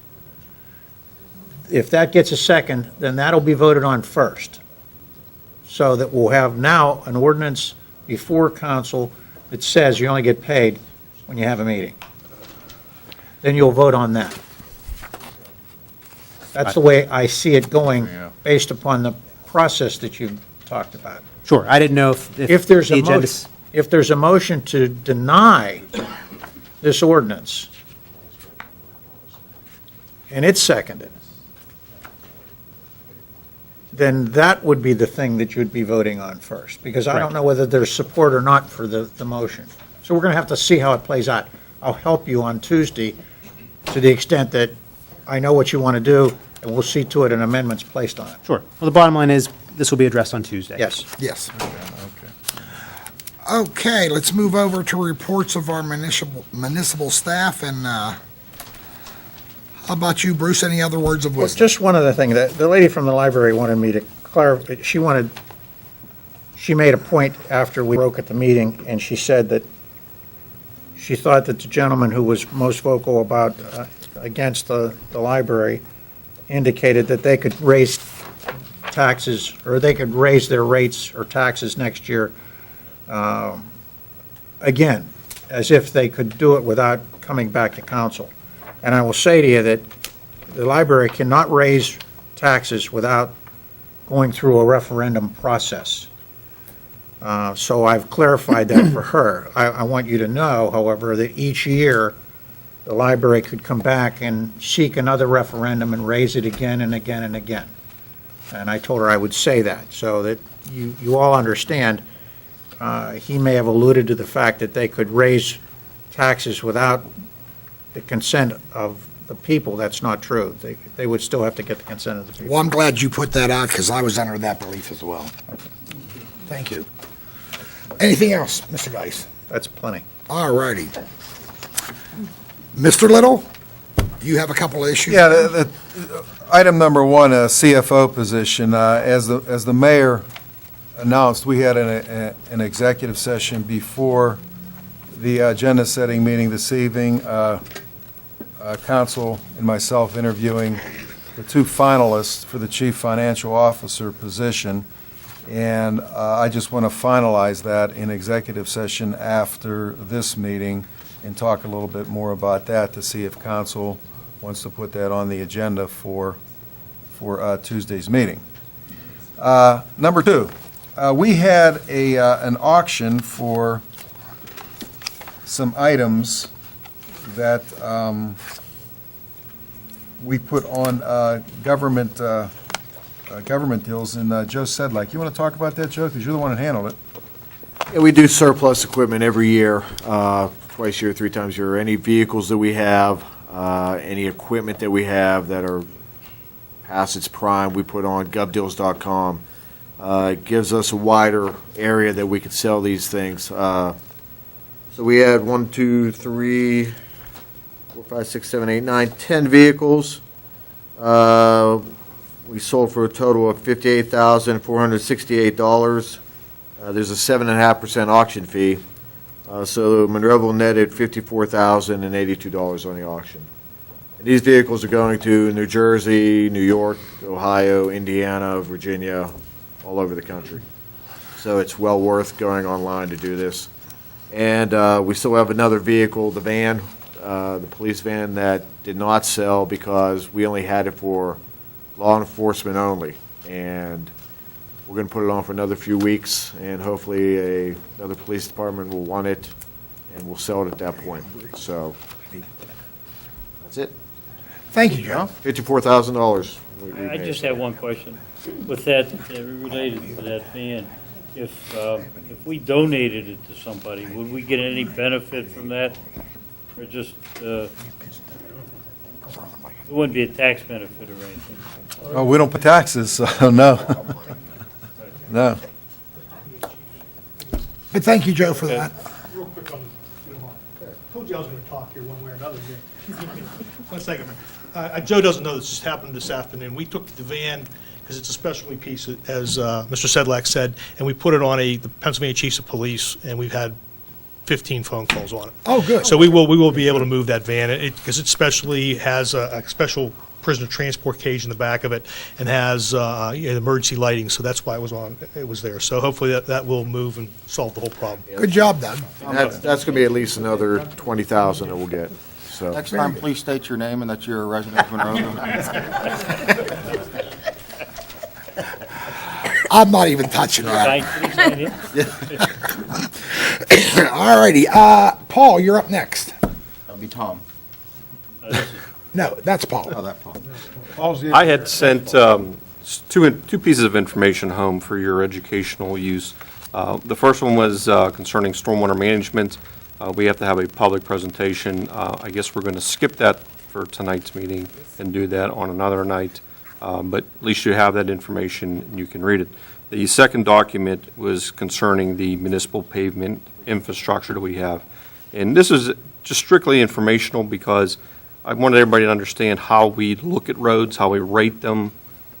If that gets a second, then that'll be voted on first. So that we'll have now an ordinance before council that says you only get paid when you have a meeting. Then you'll vote on that. That's the way I see it going, Yeah. based upon the process that you talked about. Sure, I didn't know If there's the a agenda. motion, if there's a motion to deny this ordinance, and it's seconded, then that would be the thing that you'd be voting on first, because I don't Correct. know whether there's support or not for the motion. So we're going to have to see how it plays out. I'll help you on Tuesday to the extent that I know what you want to do, and we'll see to it an amendment's placed on it. Sure. Well, the bottom line is, this will be addressed on Tuesday. Yes. Yes. Okay, let's move over to reports of our municipal staff, and how about you, Bruce? Any other words of Well, wisdom? just one other thing, the lady from the library wanted me to clarify, she made a point after we broke at the meeting, and she said that she thought that the gentleman who was most vocal about, against the library indicated that they could raise taxes, or they could raise their rates or taxes next year, again, as if they could do it without coming back to council. And I will say to you that the library cannot raise taxes without going through a referendum process. So I've clarified that for her. I want you to know, however, that each year, the library could come back and seek another referendum and raise it again and again and again. And I told her I would say that, so that you all understand. He may have alluded to the fact that they could raise taxes without the consent of the people. That's not true. They would still have to get the consent of the people. Well, I'm glad you put that out, because I was under that belief as well. Thank you. Anything else, Mr. Dice? That's plenty. All righty. Mr. Little, you have a couple of issues? Yeah, item number one, a CFO position. As the mayor announced, we had an executive session before the agenda-setting meeting this evening. Council and myself interviewing the two finalists for the chief financial officer position. And I just want to finalize that in executive session after this meeting and talk a little bit more about that to see if council wants to put that on the agenda for Tuesday's meeting. Number two, we had an auction for some items that we put on government deals, and Joe Sedlak, you want to talk about that, Joe, because you're the one that handled it? Yeah, we do surplus equipment every year, twice a year, 3 times a year. Any vehicles that we have, any equipment that we have that are past its prime, we put on govdeals.com It gives us a wider area that we could sell these things. So we had 1, 2, 3, 4, 5, 6, 7, 8, 9, 10 vehicles. We sold for a total of $58,468. There's a 7.5% auction fee. So Monroeville netted $54,082 on the auction. And these vehicles are going to New Jersey, New York, Ohio, Indiana, Virginia, all over the country. So it's well worth going online to do this. And we still have another vehicle, the van, the police van, that did not sell because we only had it for law enforcement only. And we're going to put it on for another few weeks, and hopefully another police department will want it, and we'll sell it at that point. So that's it. Thank you, Joe. $54,000. I just have one question. With that, related to that van, if we donated it to somebody, would we get any benefit from that? Or just, it wouldn't be a tax benefit or anything? Oh, we don't pay taxes, so no. No. But thank you, Joe, for that. Real quick on, told you I was going to talk here one way or another. 1 second. Joe doesn't know this just happened this afternoon. We took the van, because it's a specialty piece, as Mr. Sedlak said, and we put it on the Pennsylvania Chiefs of Police, and we've had 15 phone calls on it. Oh, good. So we will be able to move that van, because it specially has a special prisoner transport cage in the back of it, and has emergency lighting, so that's why it was there. So hopefully that will move and solve the whole problem. Good job, Doug. And that's going to be at least another $20,000 that we'll get. So Next time, please state your name and that you're a resident of Monroeville. I'm not even touching that. Thanks. All righty. Paul, you're up next. That'll be Tom. No, that's Paul. Oh, that Paul. I had sent two pieces of information home for your educational use. The first one was concerning stormwater management. We have to have a public presentation. I guess we're going to skip that for tonight's meeting and do that on another night, but at least you have that information and you can read it. The second document was concerning the municipal pavement infrastructure that we have. And this is just strictly informational because I wanted everybody to understand how we look at roads, how we rate them,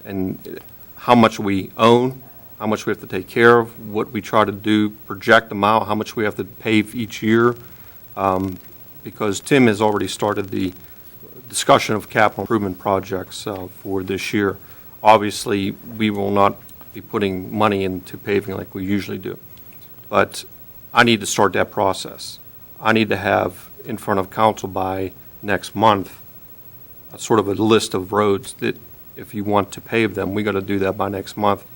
and how much we own, how much we have to take care of, what we try to do, project them out, how much we have to pave each year. Because Tim has already started the discussion of capital improvement projects for this year. Obviously, we will not be putting money into paving like we usually do. But I need to start that process. I need to have in front of council by next month sort of a list of roads that if you want to pave them, we got to do that by next month.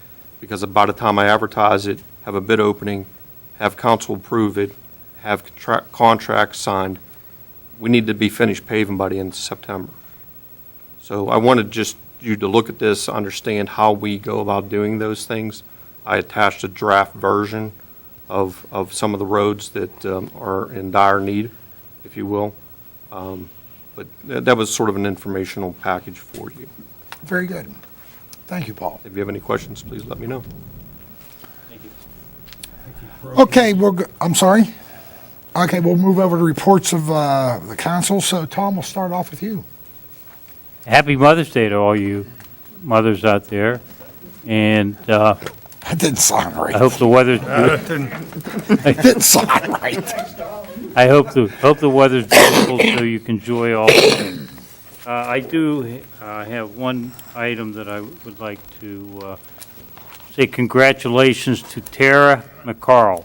Because by the time I advertise it, have a bid opening, have council approve it, have contracts signed, we need to be finished paving by the end of September. So I wanted just you to look at this, understand how we go about doing those things. I attached a draft version of some of the roads that are in dire need, if you will. But that was sort of an informational package for you. Very good. Thank you, Paul. If you have any questions, please let me know. Okay, I'm sorry. Okay, we'll move over to reports of the council. So, Tom, we'll start off with you. Happy Mother's Day to all you mothers out there. And That didn't sound right. I hope the weather's It didn't sound right. I hope the weather's beautiful so you can enjoy all the things. I do have one item that I would like to say congratulations to Tara McCarl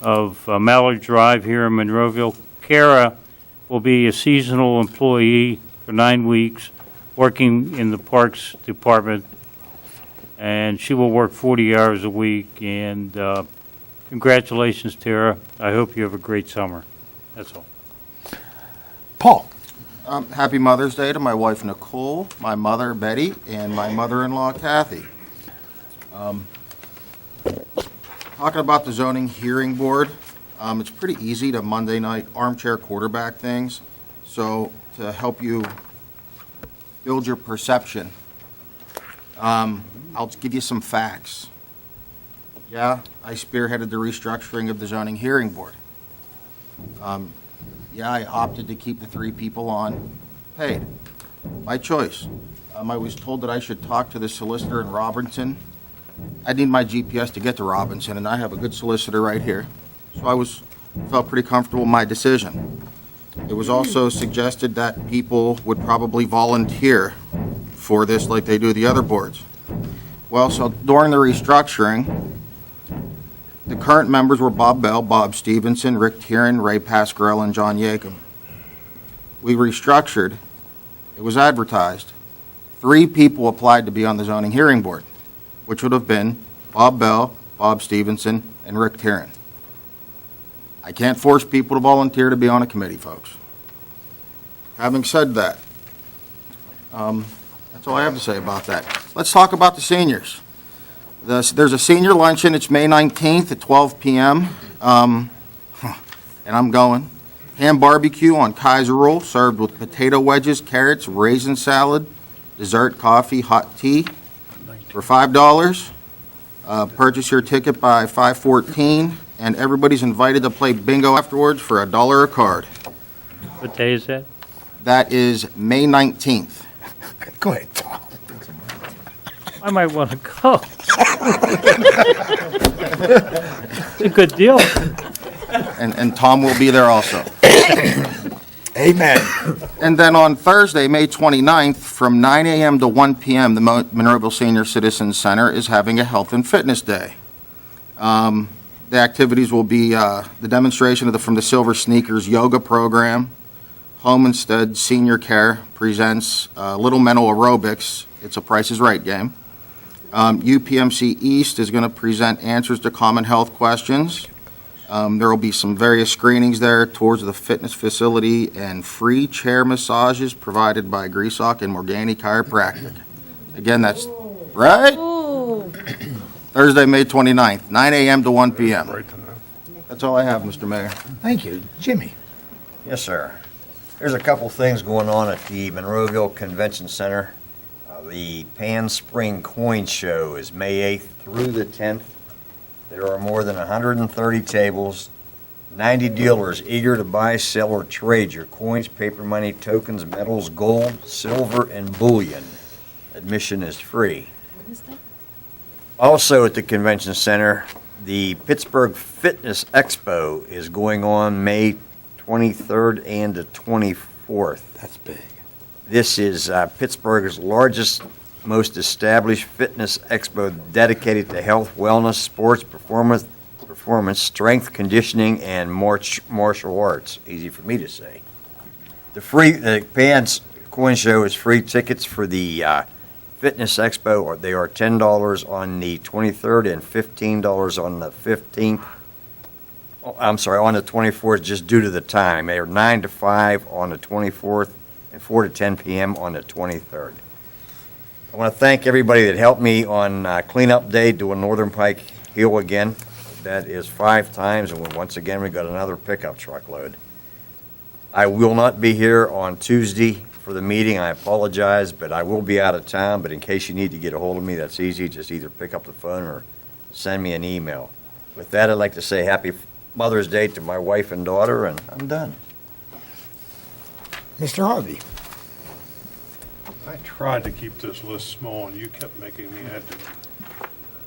of Mallard Drive here in Monroeville. Kara will be a seasonal employee for 9 weeks, working in the Parks Department, and she will work 40 hours a week. And congratulations, Tara. I hope you have a great summer. That's all. Paul. Happy Mother's Day to my wife Nicole, my mother Betty, and my mother-in-law Kathy. Talking about the zoning hearing board, it's pretty easy to Monday night armchair quarterback things. So to help you build your perception, I'll give you some facts. Yeah, I spearheaded the restructuring of the zoning hearing board. Yeah, I opted to keep the 3 people on paid. My choice. I was told that I should talk to the solicitor in Robinson. I need my GPS to get to Robinson, and I have a good solicitor right here. So felt pretty comfortable with my decision. It was also suggested that people would probably volunteer for this like they do the other boards. Well, so during the restructuring, the current members were Bob Bell, Bob Stevenson, Rick Tieran, Ray Pascarell, and John Yakum. We restructured. It was advertised. 3 people applied to be on the zoning hearing board, which would have been Bob Bell, Bob Stevenson, and Rick Tieran. I can't force people to volunteer to be on a committee, folks. Having said that, that's all I have to say about that. Let's talk about the seniors. There's a senior luncheon. It's May 19th at 12 p.m. And I'm going. Ham barbecue on Kaiser roll, served with potato wedges, carrots, raisin salad, dessert, coffee, hot tea for $5. Purchase your ticket by 5/14, and everybody's invited to play bingo afterwards for $1 a card. What day is that? That is May 19th. Go ahead, Tom. I might want to go. It's a good deal. And Tom will be there also. Amen. And then on Thursday, May 29th, from 9 a.m. to 1 p.m., the Monroeville Senior Citizens Center is having a health and fitness day. The activities will be the demonstration from the Silver Sneakers yoga program. Homestead Senior Care presents Little Mental Aerobics. It's a Price is Right game. UPMC East is going to present answers to common health questions. There will be some various screenings there, tours of the fitness facility, and free chair massages provided by Greasock and Morgani Chiropractic. Again, that's right. Thursday, May 29th, 9 a.m. to 1 p.m. That's all I have, Mr. Mayor. Thank you. Jimmy? Yes, sir. There's a couple things going on at the Monroeville Convention Center. The Pan Spring Coin Show is May 8th through the 10th. There are more than 130 tables, 90 dealers eager to buy, sell, or trade your coins, paper money, tokens, metals, gold, silver, and bullion. Admission is free. Also at the Convention Center, the Pittsburgh Fitness Expo is going on May 23rd and the 24th. That's big. This is Pittsburgh's largest, most established fitness expo dedicated to health, wellness, sports, performance, strength, conditioning, and martial arts. Easy for me to say. The Pan's Coin Show is free. Tickets for the Fitness Expo, they are $10 on the 23rd and $15 on the 15th. Oh, I'm sorry, on the 24th, just due to the time. They are 9 to 5 on the 24th and 4 to 10 p.m. on the 23rd. I want to thank everybody that helped me on cleanup day doing Northern Pike Hill again. That is 5 times, and once again, we got another pickup truck load. I will not be here on Tuesday for the meeting. I apologize, but I will be out of town. But in case you need to get a hold of me, that's easy. Just either pick up the phone or send me an email. With that, I'd like to say Happy Mother's Day to my wife and daughter, and I'm done. Mr. Harvey? I tried to keep this list small, and you kept making me add to it.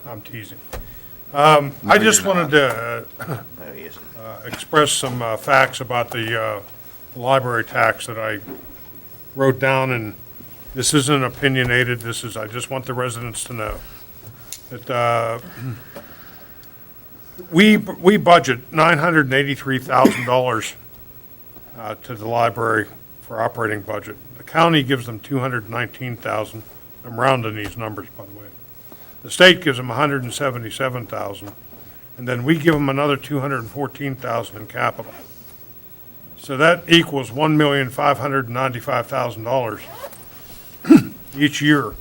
I'm teasing. I just wanted to express some facts about the library tax that I wrote down, and this isn't opinionated. I just want the residents to know that we budget $983,000 to the library for operating budget. The county gives them $219,000. I'm rounding these numbers, by the way. The state gives them $177,000, and then we give them another $214,000 in capital. So that equals $1,595,000 each year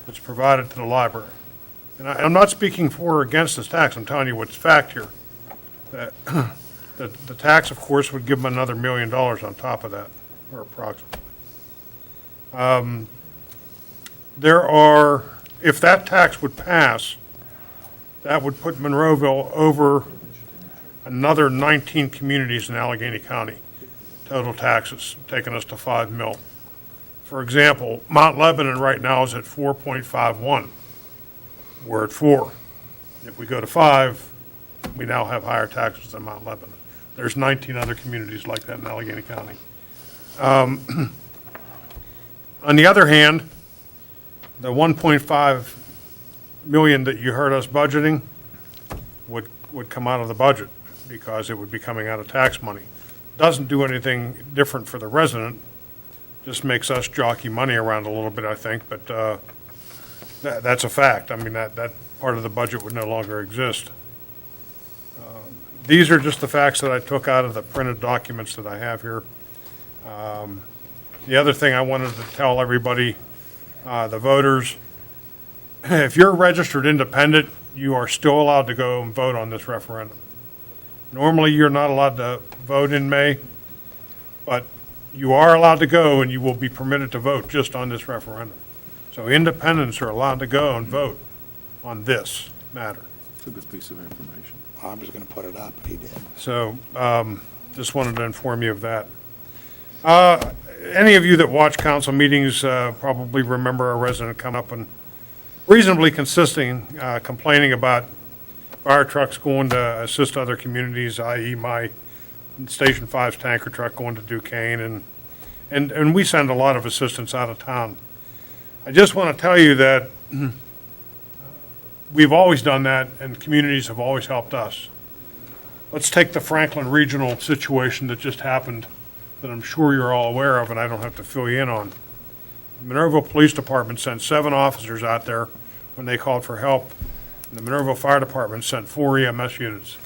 that's provided to the library. And I'm not speaking for or against this tax. I'm telling you what's fact here. That the tax, of course, would give them another $1 million on top of that, or approximately. If that tax would pass, that would put Monroeville over another 19 communities in Allegheny County, total taxes, taking us to 5 mil. For example, Mount Lebanon right now is at 4.51. We're at 4. If we go to 5, we now have higher taxes than Mount Lebanon. There's 19 other communities like that in Allegheny County. On the other hand, the 1.5 million that you heard us budgeting would come out of the budget because it would be coming out of tax money. Doesn't do anything different for the resident, just makes us jockey money around a little bit, I think, but that's a fact. I mean, that part of the budget would no longer exist. These are just the facts that I took out of the printed documents that I have here. The other thing I wanted to tell everybody, the voters, if you're registered independent, you are still allowed to go and vote on this referendum. Normally, you're not allowed to vote in May, but you are allowed to go and you will be permitted to vote just on this referendum. So independents are allowed to go and vote on this matter. It's a good piece of information. I was going to put it up, but he did. So, just wanted to inform you of that. Any of you that watch council meetings probably remember a resident come up and reasonably complaining about fire trucks going to assist other communities, i.e. my Station 5's tanker truck going to Duquesne, and we send a lot of assistance out of town. I just want to tell you that we've always done that, and communities have always helped us. Let's take the Franklin Regional situation that just happened that I'm sure you're all aware of, and I don't have to fill you in on. The Monroeville Police Department sent 7 officers out there when they called for help. And the Monroeville Fire Department sent 4 EMS units,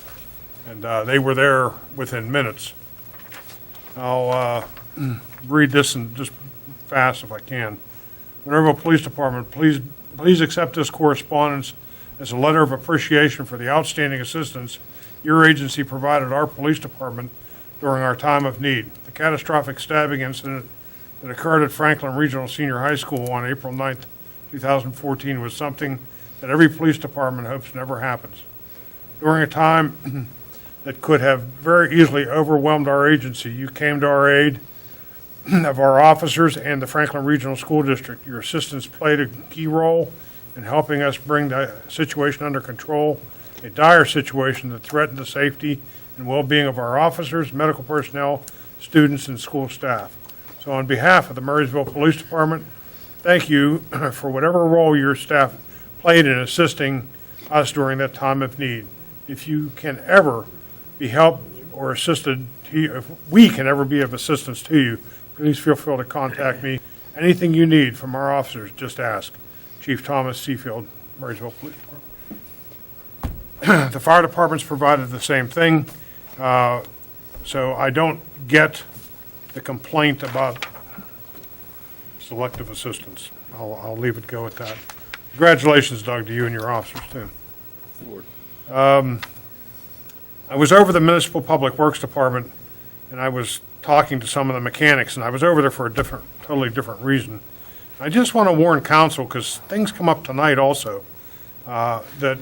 and they were there within minutes. I'll read this and just fast if I can. Monroeville Police Department, please accept this correspondence as a letter of appreciation for the outstanding assistance your agency provided our police department during our time of need. The catastrophic stabbing incident that occurred at Franklin Regional Senior High School on April 9th, 2014 was something that every police department hopes never happens. During a time that could have very easily overwhelmed our agency, you came to our aid of our officers and the Franklin Regional School District. Your assistance played a key role in helping us bring the situation under control, a dire situation that threatened the safety and well-being of our officers, medical personnel, students, and school staff. So on behalf of the Murraysville Police Department, thank you for whatever role your staff played in assisting us during that time of need. If you can ever be helped or assisted, if we can ever be of assistance to you, please feel free to contact me. Anything you need from our officers, just ask. Chief Thomas Seafield, Murraysville Police Department. The fire department's provided the same thing, so I don't get the complaint about selective assistance. I'll leave it go at that. Congratulations, Doug, to you and your officers, too. I was over the Municipal Public Works Department, and I was talking to some of the mechanics, and I was over there for a totally different reason. I just want to warn council, because things come up tonight also, that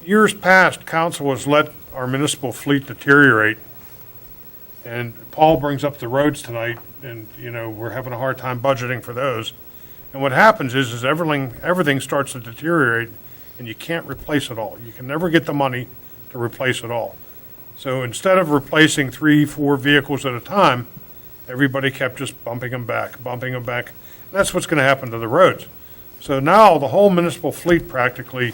years past, council has let our municipal fleet deteriorate, and Paul brings up the roads tonight, and, you know, we're having a hard time budgeting for those. And what happens is everything starts to deteriorate, and you can't replace it all. You can never get the money to replace it all. So instead of replacing 3-4 vehicles at a time, everybody kept just bumping them back. And that's what's going to happen to the roads. So now the whole municipal fleet practically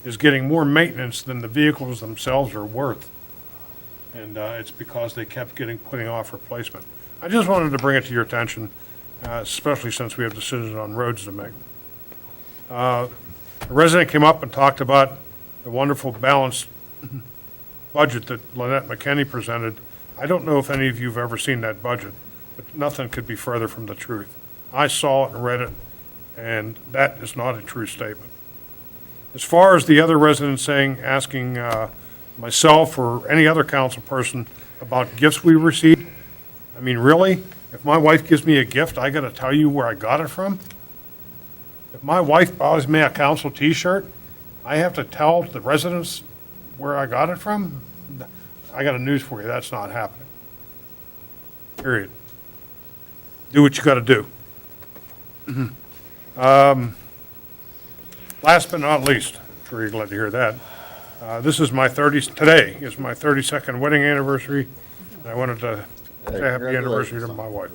is getting more maintenance than the vehicles themselves are worth. And it's because they kept putting off replacement. I just wanted to bring it to your attention, especially since we have decisions on roads to make. A resident came up and talked about the wonderful balanced budget that Lynette McKinney presented. I don't know if any of you have ever seen that budget, but nothing could be further from the truth. I saw it and read it, and that is not a true statement. As far as the other residents asking myself or any other council person about gifts we received, I mean, really? If my wife gives me a gift, I got to tell you where I got it from? If my wife buys me a council T-shirt, I have to tell the residents where I got it from? I got a news for you, that's not happening. Period. Do what you gotta do. Last but not least, I'm sure you're glad to hear that. Today is my 32nd wedding anniversary. And I wanted to say happy anniversary to my wife.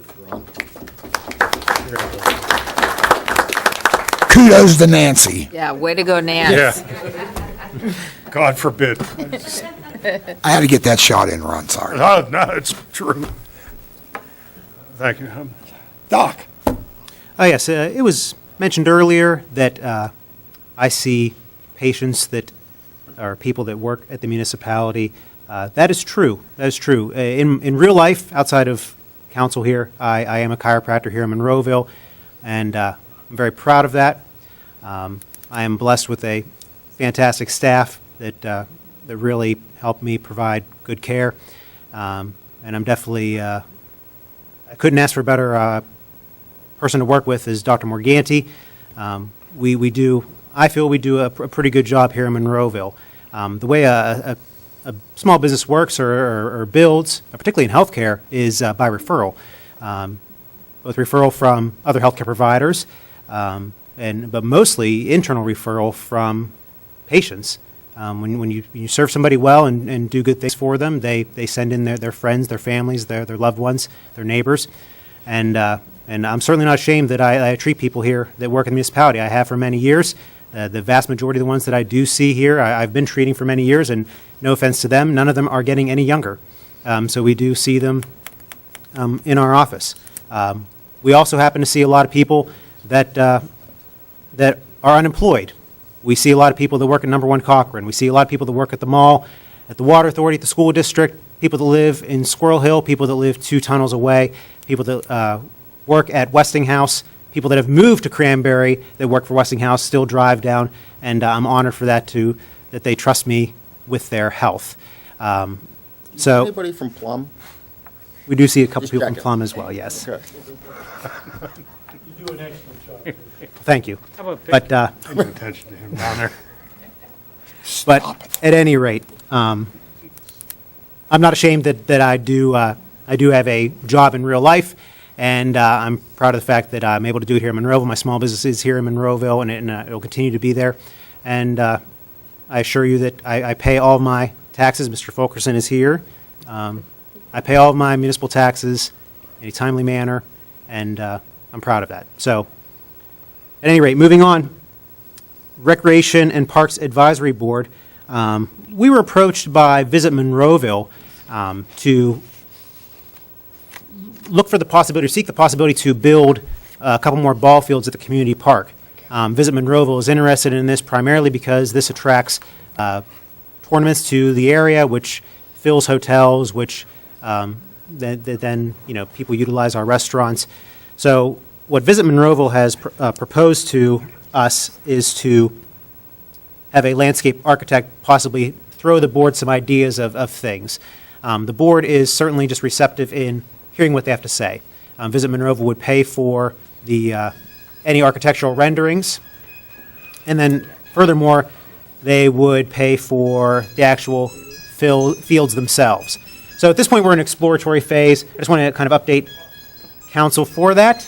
Kudos to Nancy. Yeah, way to go, Nance. Yeah. God forbid. I had to get that shot in, Ron, sorry. No, it's true. Thank you. Doc. Oh, yes, it was mentioned earlier that I see patients that are people that work at the municipality. That is true. That is true. In real life, outside of council here, I am a chiropractor here in Monroeville, and I'm very proud of that. I am blessed with a fantastic staff that really helped me provide good care, and I'm definitely I couldn't ask for a better person to work with is Dr. Morganti. I feel we do a pretty good job here in Monroeville. The way a small business works or builds, particularly in healthcare, is by referral. Both referral from other healthcare providers, but mostly internal referral from patients. When you serve somebody well and do good things for them, they send in their friends, their families, their loved ones, their neighbors. And I'm certainly not ashamed that I treat people here that work in the municipality. I have for many years. The vast majority of the ones that I do see here, I've been treating for many years, and no offense to them, none of them are getting any younger. So we do see them in our office. We also happen to see a lot of people that are unemployed. We see a lot of people that work at Number 1 Cochrane. We see a lot of people that work at the mall, at the water authority, at the school district, people that live in Squirrel Hill, people that live 2 tunnels away, people that work at Westinghouse, people that have moved to Cranberry that work for Westinghouse still drive down, and I'm honored for that too, that they trust me with their health. So Anybody from Plum? we do see a couple Just people from checking. Plum as well, yes. Okay. You do an excellent job. Thank you. How about But Pay attention to him down there. But at any rate, I'm not ashamed that I do have a job in real life, and I'm proud of the fact that I'm able to do it here in Monroeville. My small business is here in Monroeville, and it'll continue to be there. And I assure you that I pay all my taxes. Mr. Fulkerson is here. I pay all of my municipal taxes in a timely manner, and I'm proud of that. So, at any rate, moving on. Recreation and Parks Advisory Board, we were approached by Visit Monroeville to look for the possibility, or seek the possibility to build a couple more ball fields at the community park. Visit Monroeville is interested in this primarily because this attracts tournaments to the area, which fills hotels, which then people utilize our restaurants. So what Visit Monroeville has proposed to us is to have a landscape architect possibly throw the board some ideas of things. The board is certainly just receptive in hearing what they have to say. Visit Monroeville would pay for the any architectural renderings, and then furthermore, they would pay for the actual fields themselves. So at this point, we're in an exploratory phase. I just want to kind of update council for that.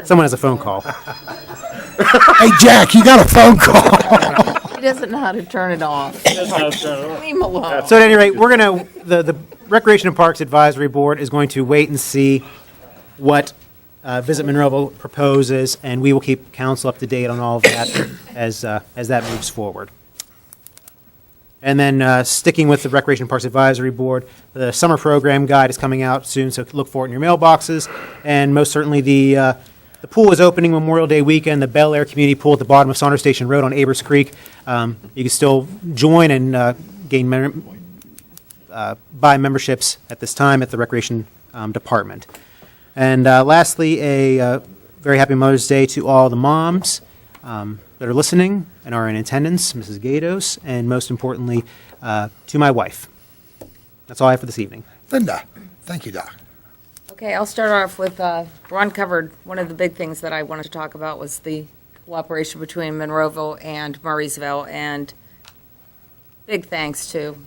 Someone has a phone call. Hey, Jack, you got a phone call. He doesn't know how to turn it off. Leave him alone. So at any rate, the Recreation and Parks Advisory Board is going to wait and see what Visit Monroeville proposes, and we will keep council up to date on all of that as that moves forward. And then sticking with the Recreation and Parks Advisory Board, the summer program guide is coming out soon, so look for it in your mailboxes. And most certainly the pool is opening Memorial Day weekend, the Bel Air Community Pool at the bottom of Saunders Station Road on Abers Creek. You can still join and buy memberships at this time at the Recreation Department. And lastly, a very happy Mother's Day to all the moms that are listening and are in attendance, Mrs. Gatos, and most importantly, to my wife. That's all I have for this evening. Linda, thank you, Doc. Okay, I'll start off with, Ron covered, one of the big things that I wanted to talk about was the cooperation between Monroeville and Murraysville, and big thanks to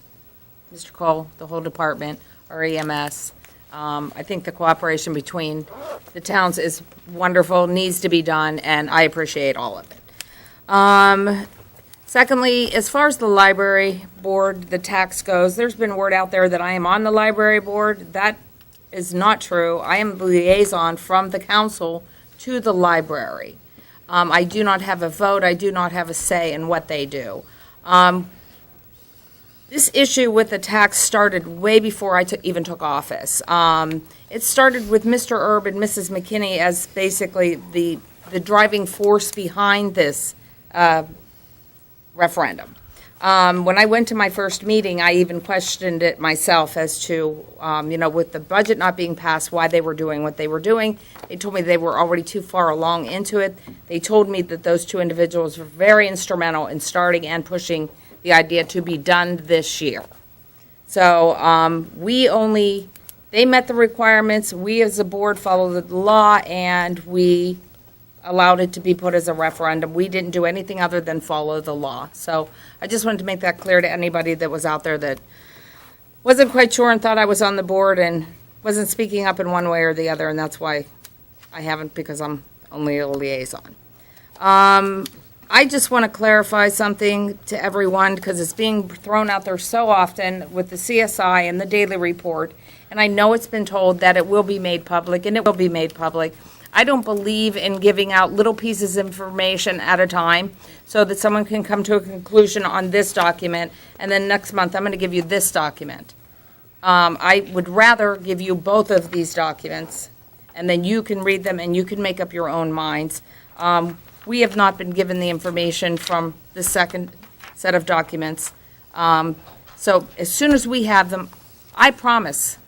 Mr. Cole, the whole department, our EMS. I think the cooperation between the towns is wonderful, needs to be done, and I appreciate all of it. Secondly, as far as the library board, the tax goes, there's been word out there that I am on the library board. That is not true. I am the liaison from the council to the library. I do not have a vote. I do not have a say in what they do. This issue with the tax started way before I even took office. It started with Mr. Erb and Mrs. McKinney as basically the driving force behind this referendum. When I went to my first meeting, I even questioned it myself as to, with the budget not being passed, why they were doing what they were doing. They told me they were already too far along into it. They told me that those two individuals were very instrumental in starting and pushing the idea to be done this year. So they met the requirements, we as a board followed the law, and we allowed it to be put as a referendum. We didn't do anything other than follow the law. So I just wanted to make that clear to anybody that was out there that wasn't quite sure and thought I was on the board and wasn't speaking up in one way or the other, and that's why I haven't, because I'm only a liaison. I just want to clarify something to everyone, because it's being thrown out there so often with the CSI and the daily report, and I know it's been told that it will be made public, and it will be made public. I don't believe in giving out little pieces of information at a time so that someone can come to a conclusion on this document, and then next month I'm going to give you this document. I would rather give you both of these documents, and then you can read them and you can make up your own minds. We have not been given the information from the second set of documents. So as soon as we have them, I promise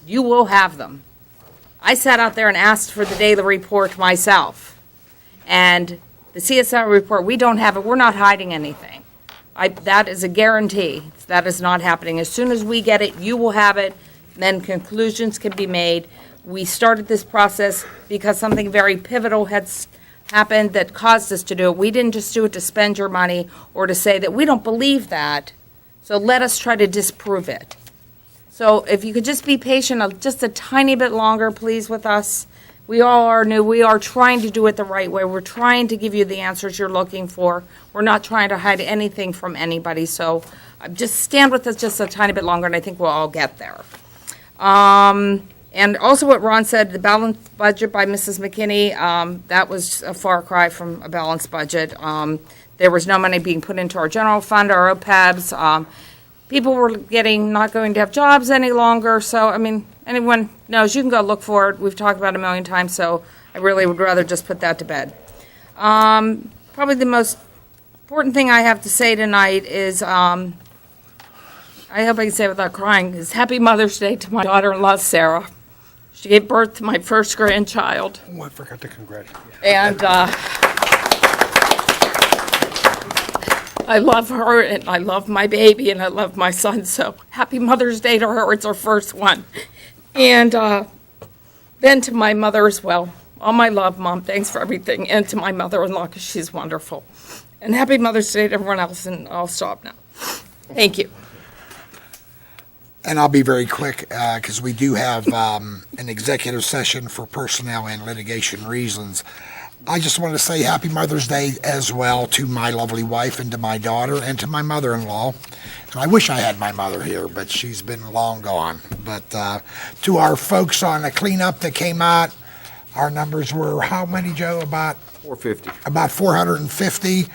you will have them. I sat out there and asked for the daily report myself. And the CSI report, we don't have it. We're not hiding anything. That is a guarantee. That is not happening. As soon as we get it, you will have it. Then conclusions can be made. We started this process because something very pivotal had happened that caused us to do it. We didn't just do it to spend your money or to say that we don't believe that. So let us try to disprove it. So if you could just be patient just a tiny bit longer, please, with us. We all are new. We are trying to do it the right way. We're trying to give you the answers you're looking for. We're not trying to hide anything from anybody. So just stand with us just a tiny bit longer, and I think we'll all get there. And also what Ron said, the balanced budget by Mrs. McKinney, that was a far cry from a balanced budget. There was no money being put into our general fund, our OPEBs. People were not going to have jobs any longer. So, I mean, anyone knows, you can go look for it. We've talked about it a million times, so I really would rather just put that to bed. Probably the most important thing I have to say tonight is, I hope I can say it without crying, is Happy Mother's Day to my daughter-in-law, Sarah. She gave birth to my first grandchild. Oh, I forgot to congratulate you. And I love her, and I love my baby, and I love my son, so happy Mother's Day to her. It's her first one. And then to my mother as well. All my love, Mom. Thanks for everything. And to my mother-in-law, because she's wonderful. And happy Mother's Day to everyone else, and I'll stop now. Thank you. And I'll be very quick, because we do have an executive session for personnel and litigation reasons. I just want to say Happy Mother's Day as well to my lovely wife and to my daughter and to my mother-in-law. And I wish I had my mother here, but she's been long gone. But to our folks on the cleanup that came out, our numbers were how many, Joe? About 450. About 450.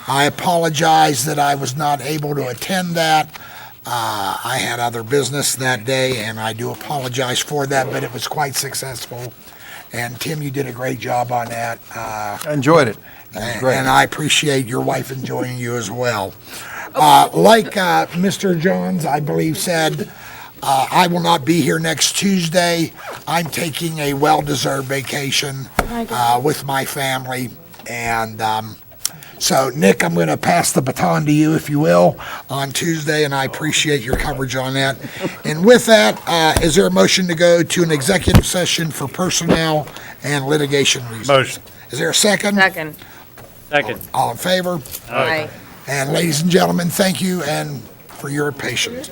I apologize that I was not able to attend that. I had other business that day, and I do apologize for that, but it was quite successful. And Tim, you did a great job on that. I enjoyed it. It was great. And I appreciate your wife enjoying you as well. Like Mr. Johns, I believe, said, I will not be here next Tuesday. I'm taking a well-deserved vacation with my family. And so, Nick, I'm going to pass the baton to you, if you will, on Tuesday, and I appreciate your coverage on that. And with that, is there a motion to go to an executive session for personnel and litigation reasons? Motion. Is there a second? Second. Second. All in favor? Aye. And ladies and gentlemen, thank you and for your patience.